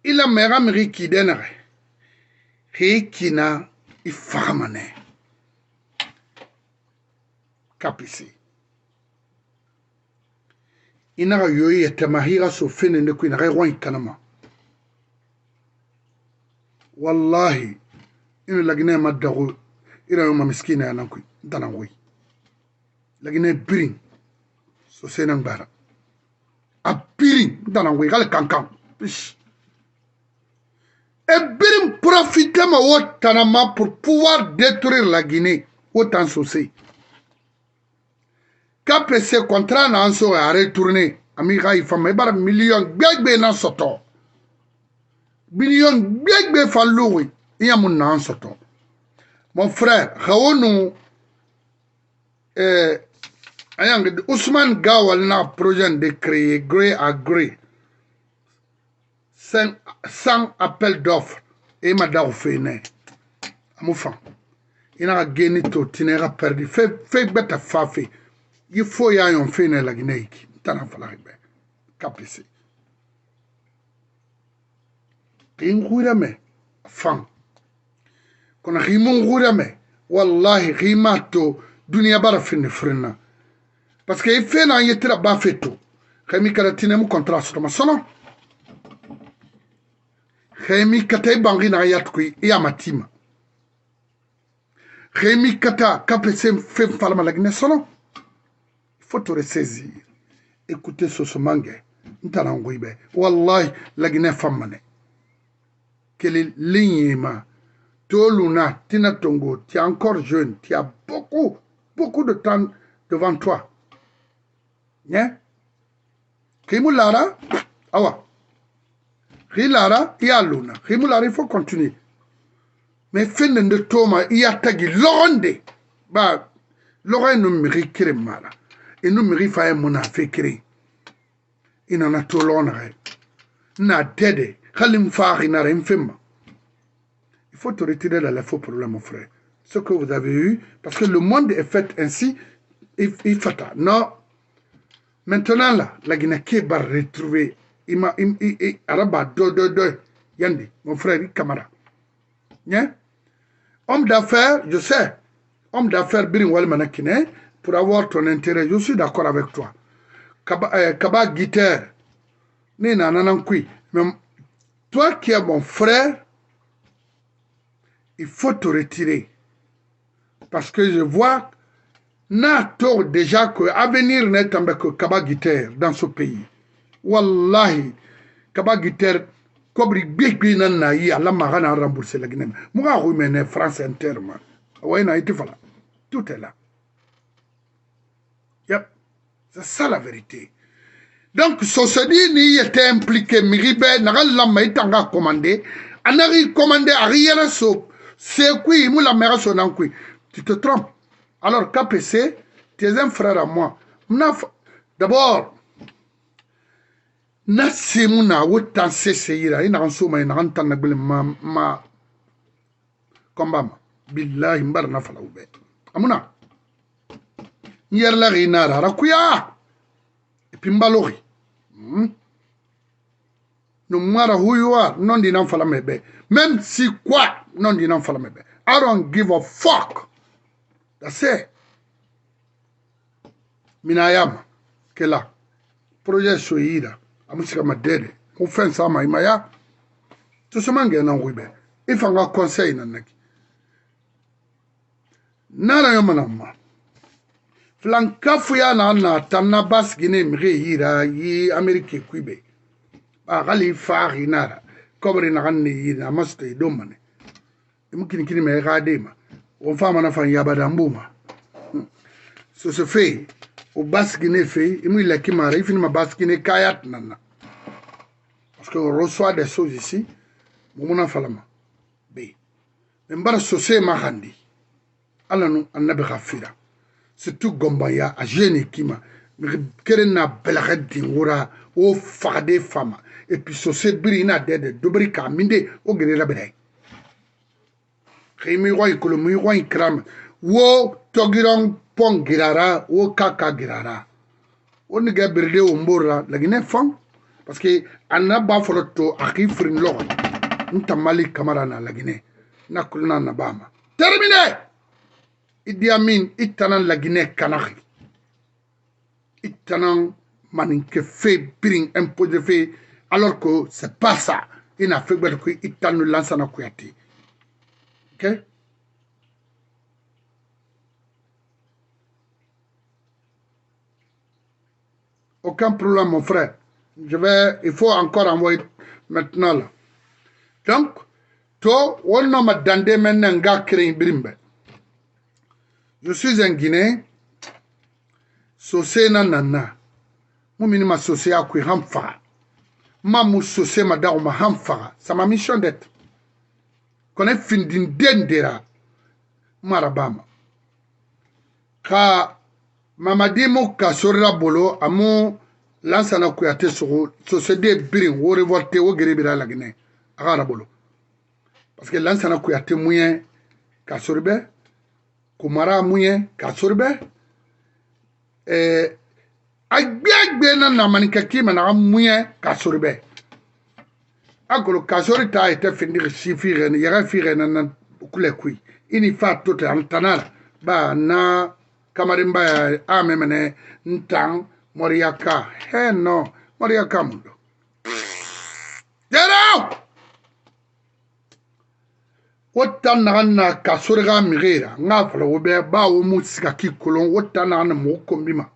ila mera miri ki denare kina ifamane kapisi inaga yoyi etamahira so fene ne kuina roi kanama wallahi ina lagine madago ina yoma miskina ya nankui danangui lagine birin so senan bara a birin danangui gal kankan pish et birin profiter ma wotanama pour pouvoir détruire la Guinée autant saucé KPC contrat na anso a retourné amiga ifama bar million gbegbe na soto million gbegbe falloui yamun na soto mon frère khawonu ayang Ousmane Gawal na projet de créer gré à gré sans appel d'offres et madao fene amoufa ina geni to tinera perdu fait beta fafi il faut y avoir un fait dans la Guinée qui t'en a fallu KPC. Ringurame fan. Qu'on a rimungurame. Wallahi rimato dunia bara fin frena. Parce que il fait na yetira ba feto. Khami karatine mu contrat sur ma sono. Khami katay bangi na yat kui ya matima. Rémi Kata, KPC fait falma la Guinée solo. Il faut te ressaisir. Écoutez ce mangue. Ntarangouibe. Wallahi, la Guinée femme. Quelle est ligne, Toluna, Tina Tongo, tu es encore jeune, tu as beaucoup de temps devant toi. Hein? Rimou Lara, awa. Rilara, il y a Luna. Rimou Lara, il faut continuer. Mais fin de Toma, il y a tagi Loronde. Bah, Laurent nous mérite qu'il mala. Et nous mérite faire mon affaire créer. Il en a tout l'honneur. Na dede, Khalim Fari n'a rien fait. Il faut te retirer de la faux problème, mon frère. Ce que vous avez eu, parce que le monde est fait ainsi, il fait ça. Non. Maintenant, là, la Guinée qui va retrouver, Araba, Yandi, mon frère, Kamara. Hein? Homme d'affaires, je sais. Homme d'affaires, Birin Walmanakine, pour avoir ton intérêt, je suis d'accord avec toi. Kaba Guiter, Nina Nanankui. Mais toi qui es mon frère, il faut te retirer. Parce que je vois, n'a tort déjà que l'avenir n'est que Kaba Guiter dans ce pays. Wallahi, Kaba Guiter, Kobri Bigbi Nana yi, Allah m'a remboursé la Guinée. Moi, je suis France Inter, man. Ouais, n'a été voilà. Tout est là. Yep. C'est ça la vérité. Donc, Sosedi n'y était impliqué, Miribe, n'a lama itanga commandé, anari commandé, arrière so. C'est quoi, il m'a la son encui. Tu te trompes. Alors, KPC, tu es un frère à moi. D'abord, Nassimuna, autant cessera, il n'a en somme, il n'a en tant que ma combat. Billah, il m'a n'a fallu. Amuna. Hier la rinara, rakuya. Et puis mbalori. No matter who you are, non di nan fala mebe. Même si quoi, non di nan fala mebe. I don't give a fuck. That's it. Minayama, kela. Projet soyira. Amusika madede. Confiance sama imaya. Tout ce mange nan wibe. Ifanga conseil nanaki. Nara yomanama. Flankafu ya na tanna bas gine mire yira yi Amerike kwibe. Gali fari nara. Kobri na ganne yira maste domane. Mukini kini me gadema. On fama na fan yabada mbuma. So se fait au bas gine fait et moi il a qui m'arrive il m'a bas gine kayat nana. Parce qu'on reçoit des choses ici. Mumuna falama. B. Mbara sosé ma handi. Ala nu annabi ghafira. Surtout Gombaya, à Jeune Kima, Kerena Belredi, Oura, O Fade Fama, et puis Sosé Brina de Dobrika, Minde, O Guerrera Bere. Rémi Roy, Colomi Roy Kram, Wo Togiron Pong Girara, O Kaka Girara. On ne gaberde au Mbora, la Guinée Fang, parce que Anna Baforoto, Aki Frin Lord, Ntamali Kamarana, la Guinée, Nakulana Nabama. Terminé! Idi Amin, itanan la Guinée Kanari. Itanan maninke fait biring imposé fait, alors que c'est pas ça. Il n'a fait que itan nous lance na kuyati. Ok? Aucun problème, mon frère. Il faut encore envoyer maintenant là. Donc, toi, on a demandé maintenant un gars qui birimbe. Je suis un Guinéen, Sosé nanana. Moumini ma Sosé a kui hamfara. Ma mou Sosé ma da ma hamfara. C'est ma mission d'être. Qu'on est fin d'une dendera. Marabama. Ka mamadi mou ka sorira bolo, amu lansana kuyate soro, Sosé de birin, ou revolté, ou guéribira la Guinée. Agara bolo. Parce que lansana kuyate mouyen, ka soribe, Kumara mouye kasorbe agbe na manika ki mana mouye kasorbe akolo kasori ta ete finir sifire ni yara fire na kule kui ini fa toute antanara ba na kamarimba a memene ntang moriaka he no moriaka mundo get out wota na kasorga migera ngafala wobe ba wo musika ki kolon wota na mo kombima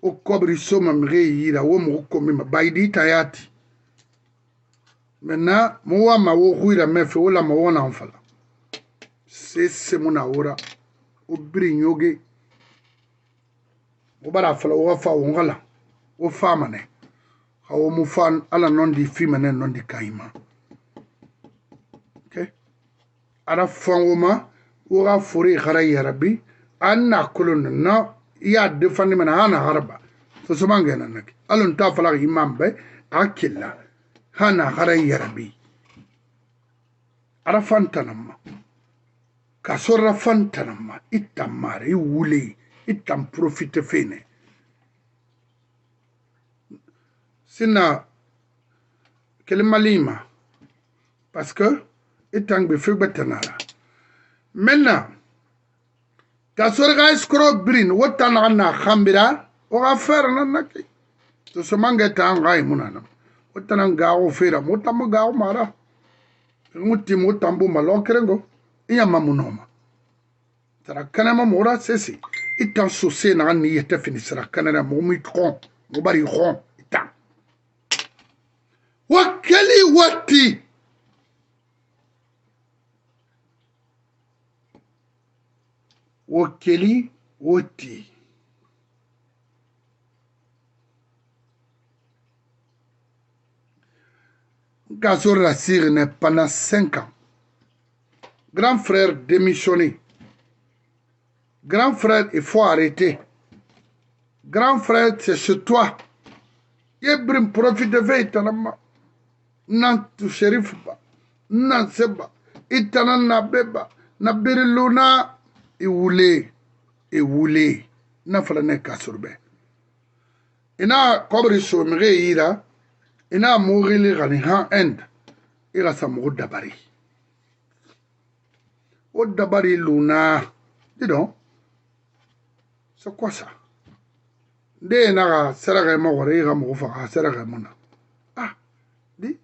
o kobri soma mige yira wo mo kombima baidi tayati mena mo wa ma wo huira mefe wala ma wona mfala c'est mona ora o bri nyoge o bara fala o fa o ngala o fa mane ha o mu fan ala non di fi mane non di kaima. Ara fangoma wora fori khara yarabi anna kulun na ya defandi mana hana harba so somangena nak alun ta fala imam be akilla hana khara yarabi ara fantanama kasora fantanama itamare wuli itam profite fene sina kelma lima parce que itang be fek betanala maintenant ka sorga skro brin wotana na khambira o ga fer na naki to so manga ta ngai munana wotana ga o fera motam ga o mara mutti motambu malokrengo iya mamunoma tara kanama mora sesi itan sosé na ni yete finisra kanana mo mi tron mo bari ron itan wakali wati Wakeli Woti. Gazor Rassir pendant 5 ans. Grand frère démissionné. Grand frère, il faut arrêter. Grand frère, c'est chez toi. Yebrim profite de veille, nan tu shérif ba, nan seba, itanan na beba, na biriluna. Et voulez, n'a fallu ne kasurbe. Ina kobri somre ira, ina mourir gani ha end, ira sa mou dabari. O dabari luna, dis donc, c'est quoi ça? De naga serage mawre ira mou fa serage mona. Ah, dis.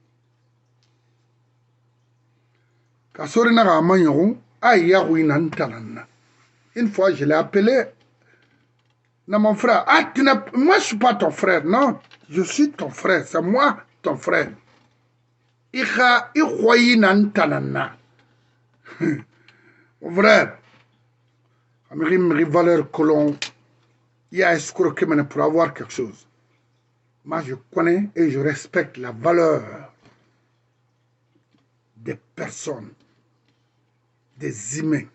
Kasuri naga manyon, aïe winan talana. Une fois, je l'ai appelé. Non, mon frère. Ah, moi, je ne suis pas ton frère. Non, je suis ton frère. C'est moi, ton frère. Iha, nan tanana. Mon frère. Amérique, valeur colon. Il y a escroqué pour avoir quelque chose. Moi, je connais et je respecte la valeur des personnes, des humains.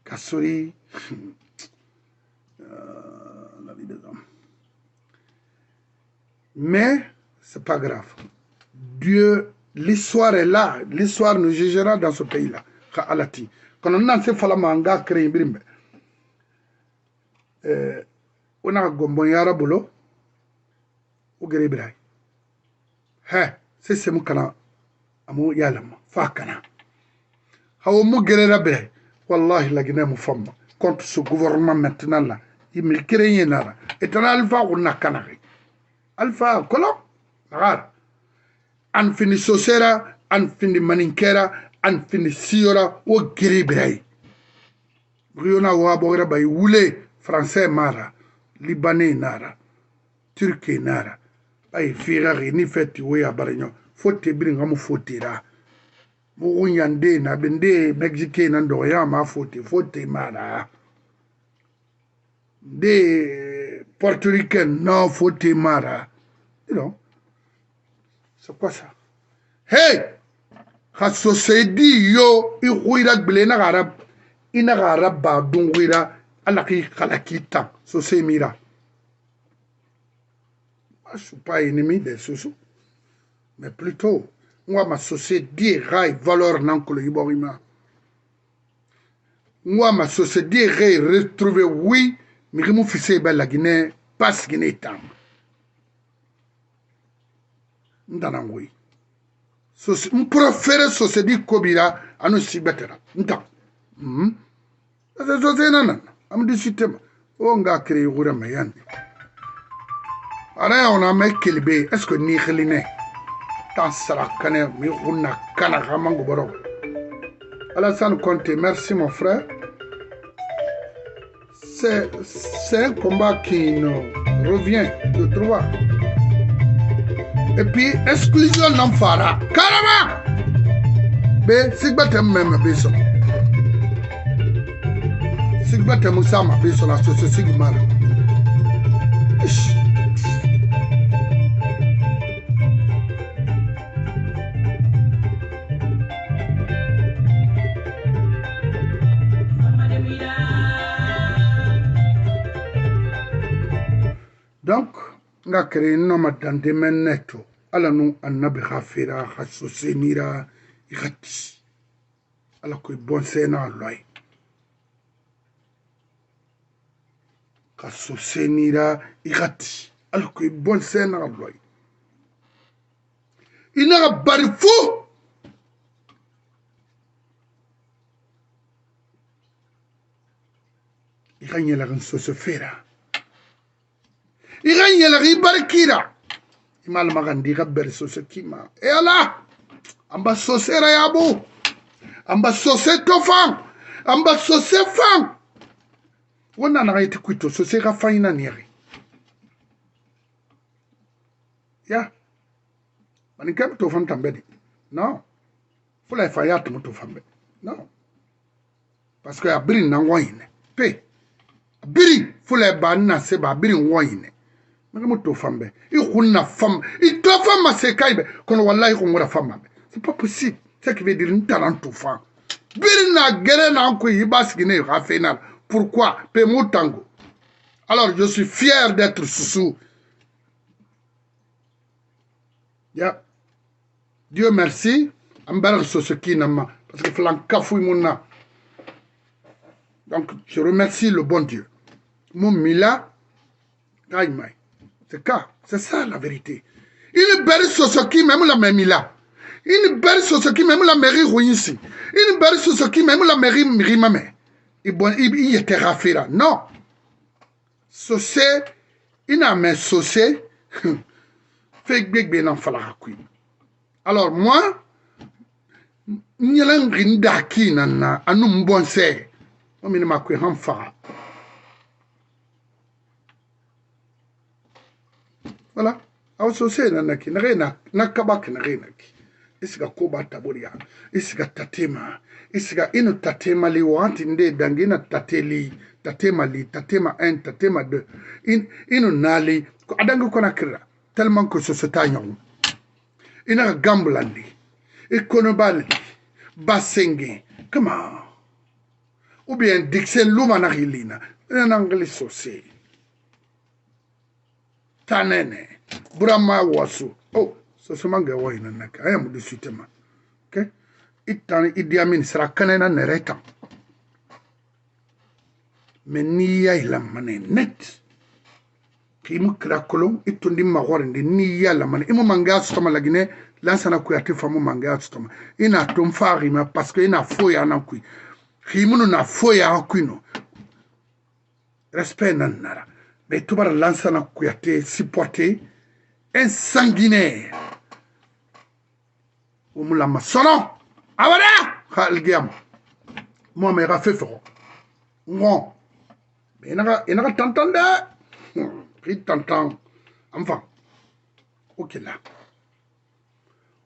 Kassori, la vie des hommes. Mais, c'est pas grave. Dieu, l'histoire est là. L'histoire nous jugera dans ce pays-là. Quand on a fait Falamanga, créé Brimbe, on a Gombonyara Bolo, ou Geribrai. C'est mon canal. Amu Yalam, Fakana. How mu Gerera Bray. Wallahi la Guinée Moufamba, contre ce gouvernement maintenant là, il me crée nara. Et un alpha ou na canari. Alpha, colon, rare. An fini sosera, an fini maninkera, an fini siora, ou gribray. Briona ou abora bay woulé, français mara, libanais nara, turquais nara. Bay firari ni feti ou ya barignon. Faut te bringamu fautira. Yande na bende Mexicain nando ya ma fote mara de Puerto Ricain non fote mara, you know, c'est quoi ça? Hey, ha société yo i huira blena arab ina arab ba dunguira alaki khalakita société mira. Moi je suis pas ennemi des sous, mais plutôt moi, ma société rai valeur nankolo iborima. Moi, ma société rai retrouver oui, mais je me fais la Guinée, pas Guinée tam. Ndana oui. Je préfère société Kobira à nous si better. Nta. C'est société nanan. Am discuter. On a créé oura mayandi. Alors on a mis kelbe. Est-ce que ni kheline? tan sarakane mi hunna kana kamango boro. Alassane Conté, merci mon frère. C'est un combat qui nous revient de droit. Et puis, exclusion n'en fera. Carrément! Mais c'est pas tes mêmes besoins. C'est pas tes mêmes besoins. La société qui mal. Donc, on a créé un homme dans des menettes. Alors nous, on a bénéficié à sostenir irati. Alors que bon c'est na loi. À sostenir irati. Alors que bon c'est na loi. Il n'a pas de fou. Il gagne la sosofera. Il gagne la ribarkira. Il m'a magandi rabber sosokima. Et Allah, amba sosera yabo, amba sose tofan, amba sose fan. On a été quitté, sosera faina niri. Ya, manikam tofan tambedi. Non, faut la fayat mo tofambe. Non, parce que abri na wine. Pe, abri faut la banna se ba abri wine. C'est pas possible. C'est qui veut dire une talent tout fan. Pourquoi? Alors je suis fier d'être sous. Yeah. Dieu merci. Parce que donc je remercie le bon Dieu. Mon Mila, c'est ça la vérité. Une belle sosoki, même la même là. Une belle sosoki, même la mairie Rouinsi. Une belle sosoki, même la mairie Rimame. Il était rafira. Non. Sosé, il n'a même sosé. Fait bien en falakui. Alors moi, n'y a rien d'aki nana, à nous bon c'est. On m'a dit que hamfa. Voilà. Aw sosai na naki na kabak na renaki. Isiga koba taburia. Isiga tatema. Isiga inu tatema li wanti nde dangina tateli. Tatema li, tatema 1, tatema 2. Inu nali. Adangu kona kira. Tellement que ce tanyon. Ina gambulandi. Ikonobali. Basenge. Comment? Ou bien Dixel Luma na hilina. En anglais sosai. Tanene. Burama wasu. Oh, so semanga wa ina naka. I am the sutema. Okay? Itani Idi sera kanena nereta. Meniya ila mane net. Kimu krakolon itundi magwarinde niya la mane. Imu manga stoma lagine lansana kuyate famu manga stoma. Ina tumfari ma parce que ina foya nankui. Kimu na foya akuino. Respect nanara. Mais tout le lansana kuyate supporté un sanguinaire. Ou moula masono. Awada! Khalgiam. Moi, mais rafé fort. Non. Mais il n'a pas t'entendre. Il t'entend. Enfin. Ok là.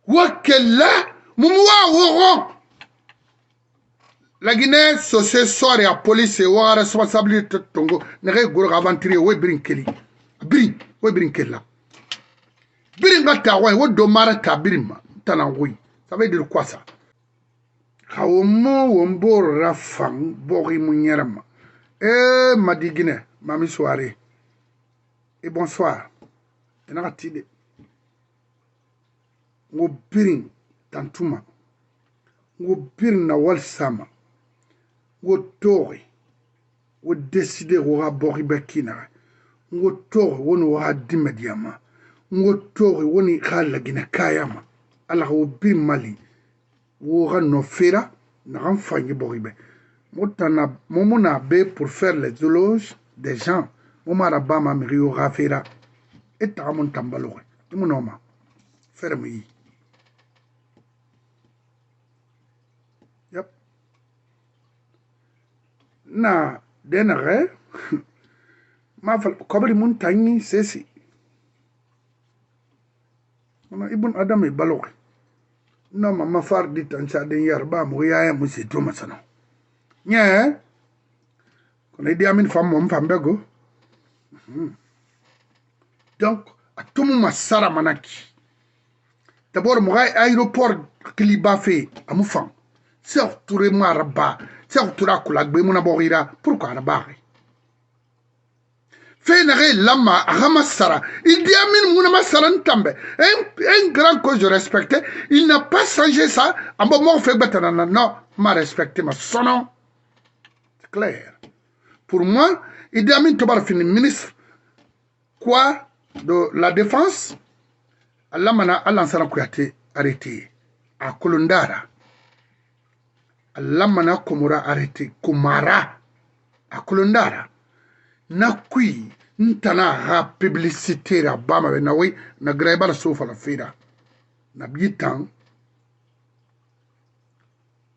Ok là. Moumoua ouron. La Guinée, c'est soir et la police est la responsabilité de Tongo. N'est-ce pas aventurier, oui, brinkeli. Brin, oui, brinkeli là. Bringata, oui, oui, domara ta birima. Tanangoui. Ça veut dire quoi ça? Kaomo, wombo, rafang, bori munyerama. Eh, madi Guinée, mami soirée. Et bonsoir. Et n'a tide. Ngo birin, tantuma. Ngo birin na wal sama. Ngo tori, ngo décider wora bori bekina, ngo tori woni wora dimediama, ngo tori woni khala gina kayama, ala wo bir mali, wora no fera, na renfangi bori be. Motana momona be pour faire les éloges des gens, momara bama miri wora fera, et ta mon tambalore, imunoma, ferme yi. na denare ma fal kobri mun tangi sesi ona ibn adam e baloke na mama far di tancha den yarba mo yaya musi to masano nye kono Idi Amin fam mom fambego donc atumu masara manaki d'abord mo aéroport kliba fe amu fam surtout re maraba surtout ra kula gbe muna borira pourquoi araba fait lama ramasara Idi Amin muna masara ntambe un grand que je respectais il n'a pas changé ça en bon mort fait betana non m'a respecté ma sono c'est clair pour moi Idi Amin tobar fini ministre quoi de la défense Alamana Alansana Kouyaté arrêté à Kolondara. Alamana Komora arrêté Komara à Kolondara. Nakui ntana ha publicité ra bama na we na greba la sofa la fira. Na bitan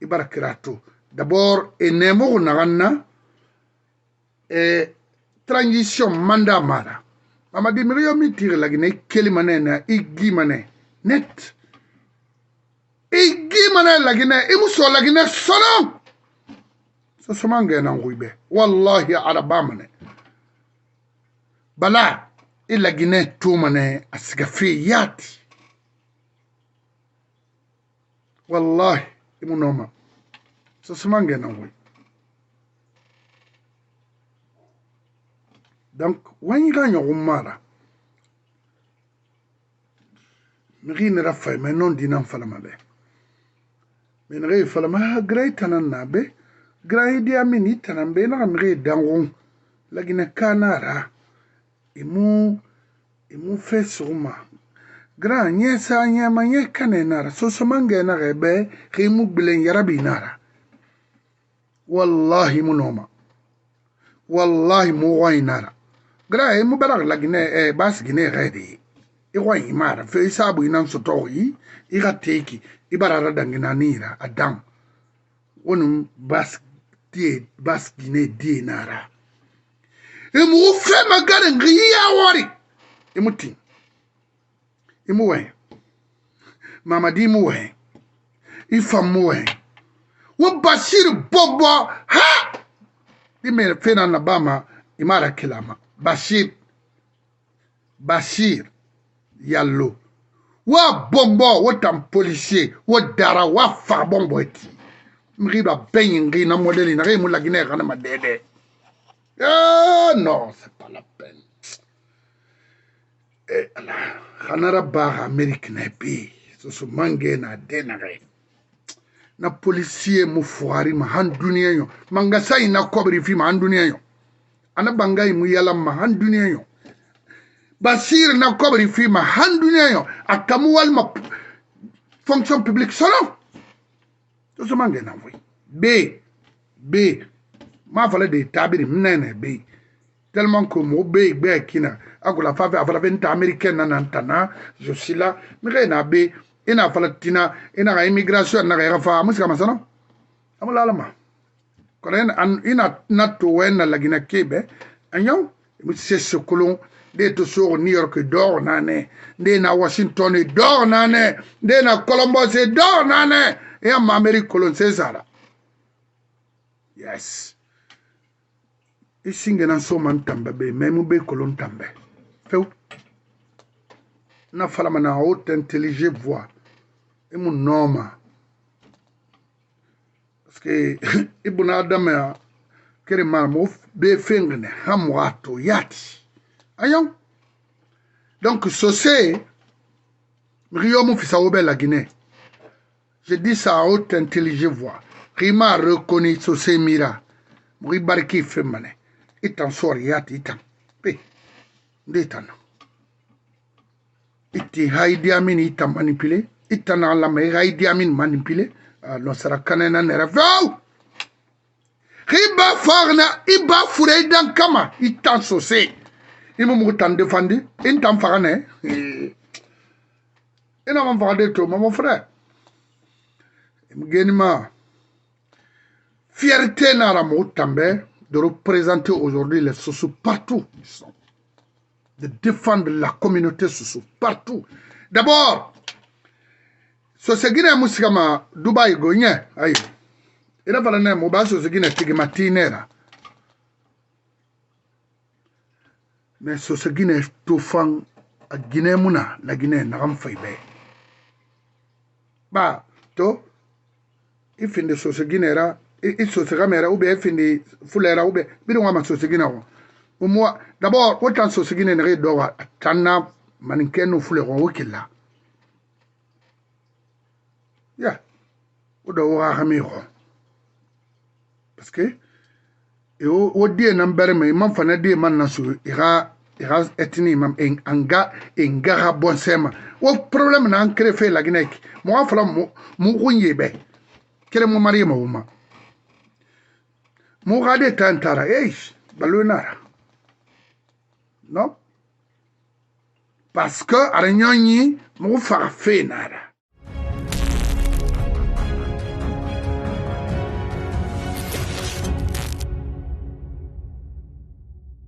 ibarakirato. D'abord enemo na transition manda mara. Mama di miriyo mi tire la gine keli mane na igi mane net igi mane la gine imuso la gine sono so somange na nguibe wallahi araba mane bala ila gine tu mane asiga fi yati wallahi imunoma so somange na nguibe donc wani ganyo umara miri ne rafa mais non dinan falama be mais ne falama great tanan be grand Idi Amin tanan be na miri dangon lagina kanara imu fesuma grand nyesa nyama nyekane nara so somange na rebe khimu bilen yarabi nara wallahi munoma wallahi mu wainara gra mu barak lagine bas gine redi I wa imara fe isabu inan sotori I gateki ibarara dangina nira adam wonum bas gine die nara mu fe magare ngiya wori imuti imuwe mamadi muwe ifamuwe wo Bashir bobo ha dime fena na bama imara kilama Bashir Yallo wa bombo wa tam policier wa dara wa fa bombo eti mriba bengi na modeli na remu la Guinée kana madede non c'est pas la peine ala khanara ba Amérique na bi so mange na denare na policier mu fuari ma han duniya yo manga sai na kobri fi ma han duniya yo ana bangai mu yala ma han duniya yo Bashir na kobri fi ma han duniya yo akamu wal ma fonction publique solo to so mange na wi b ma fala de tabiri mnene b tellement que mo b kina akula fa fa fala venta américaine na ntana je suis là mais na b ina fala tina ina ga immigration na ga fa musika masano amula alama konen an ina nato wena lagina kebe anyo musse sokolon de to so New York dor nane de na Washington dor nane de na Columbus dor nane e am Amerique colon Cesar yes isinge na so man tambe be memu be colon tambe few na fala mana haute intelligente voix et mon nom parce que ibn adam ya kere ma mo be fengne hamwato yati ayon donc so c'est rio mo fisa obe la Guinée je dis ça à haute intelligente voix rima reconnu so c'est mira mo barki femane itan sori yati itan pe ndetana iti Idi Amin itan manipulé itana la me Idi Amin manipulé lo sara kanena nera vau riba farna iba fure dan kama itan sosé imu mutan defandi intan farane ina man farade to mon frère genima fierté nara També de représenter aujourd'hui les Soussous partout. De défendre la communauté Soussou partout. D'abord, Sosegine Musikama Dubai Gogne, aïe. Il a fallu que je Sosegine Tigimatinera. Mais Sosegine Toufang à Guinée Mouna, la Guinée n'a pas fait. Bah, to, il finit de Sosegine, il Sosegamera, ou bien il finit Fulera, ou bien, Bidouama Sosegine. Pour moi, d'abord, autant Sosegine n'est pas d'or, Tana, Maniken ou Fulera, ou qu'il a. Ya, ou d'or, Ramiro. Parce que, au dia n'ambere mais man fana dia man nasu ira etni mam engara bon sema o problème na ankre fe la gnek mo fala mo kunye be kele mo mari mo ma mo gade tantara balonara non parce que aranyoni mo fa fe nara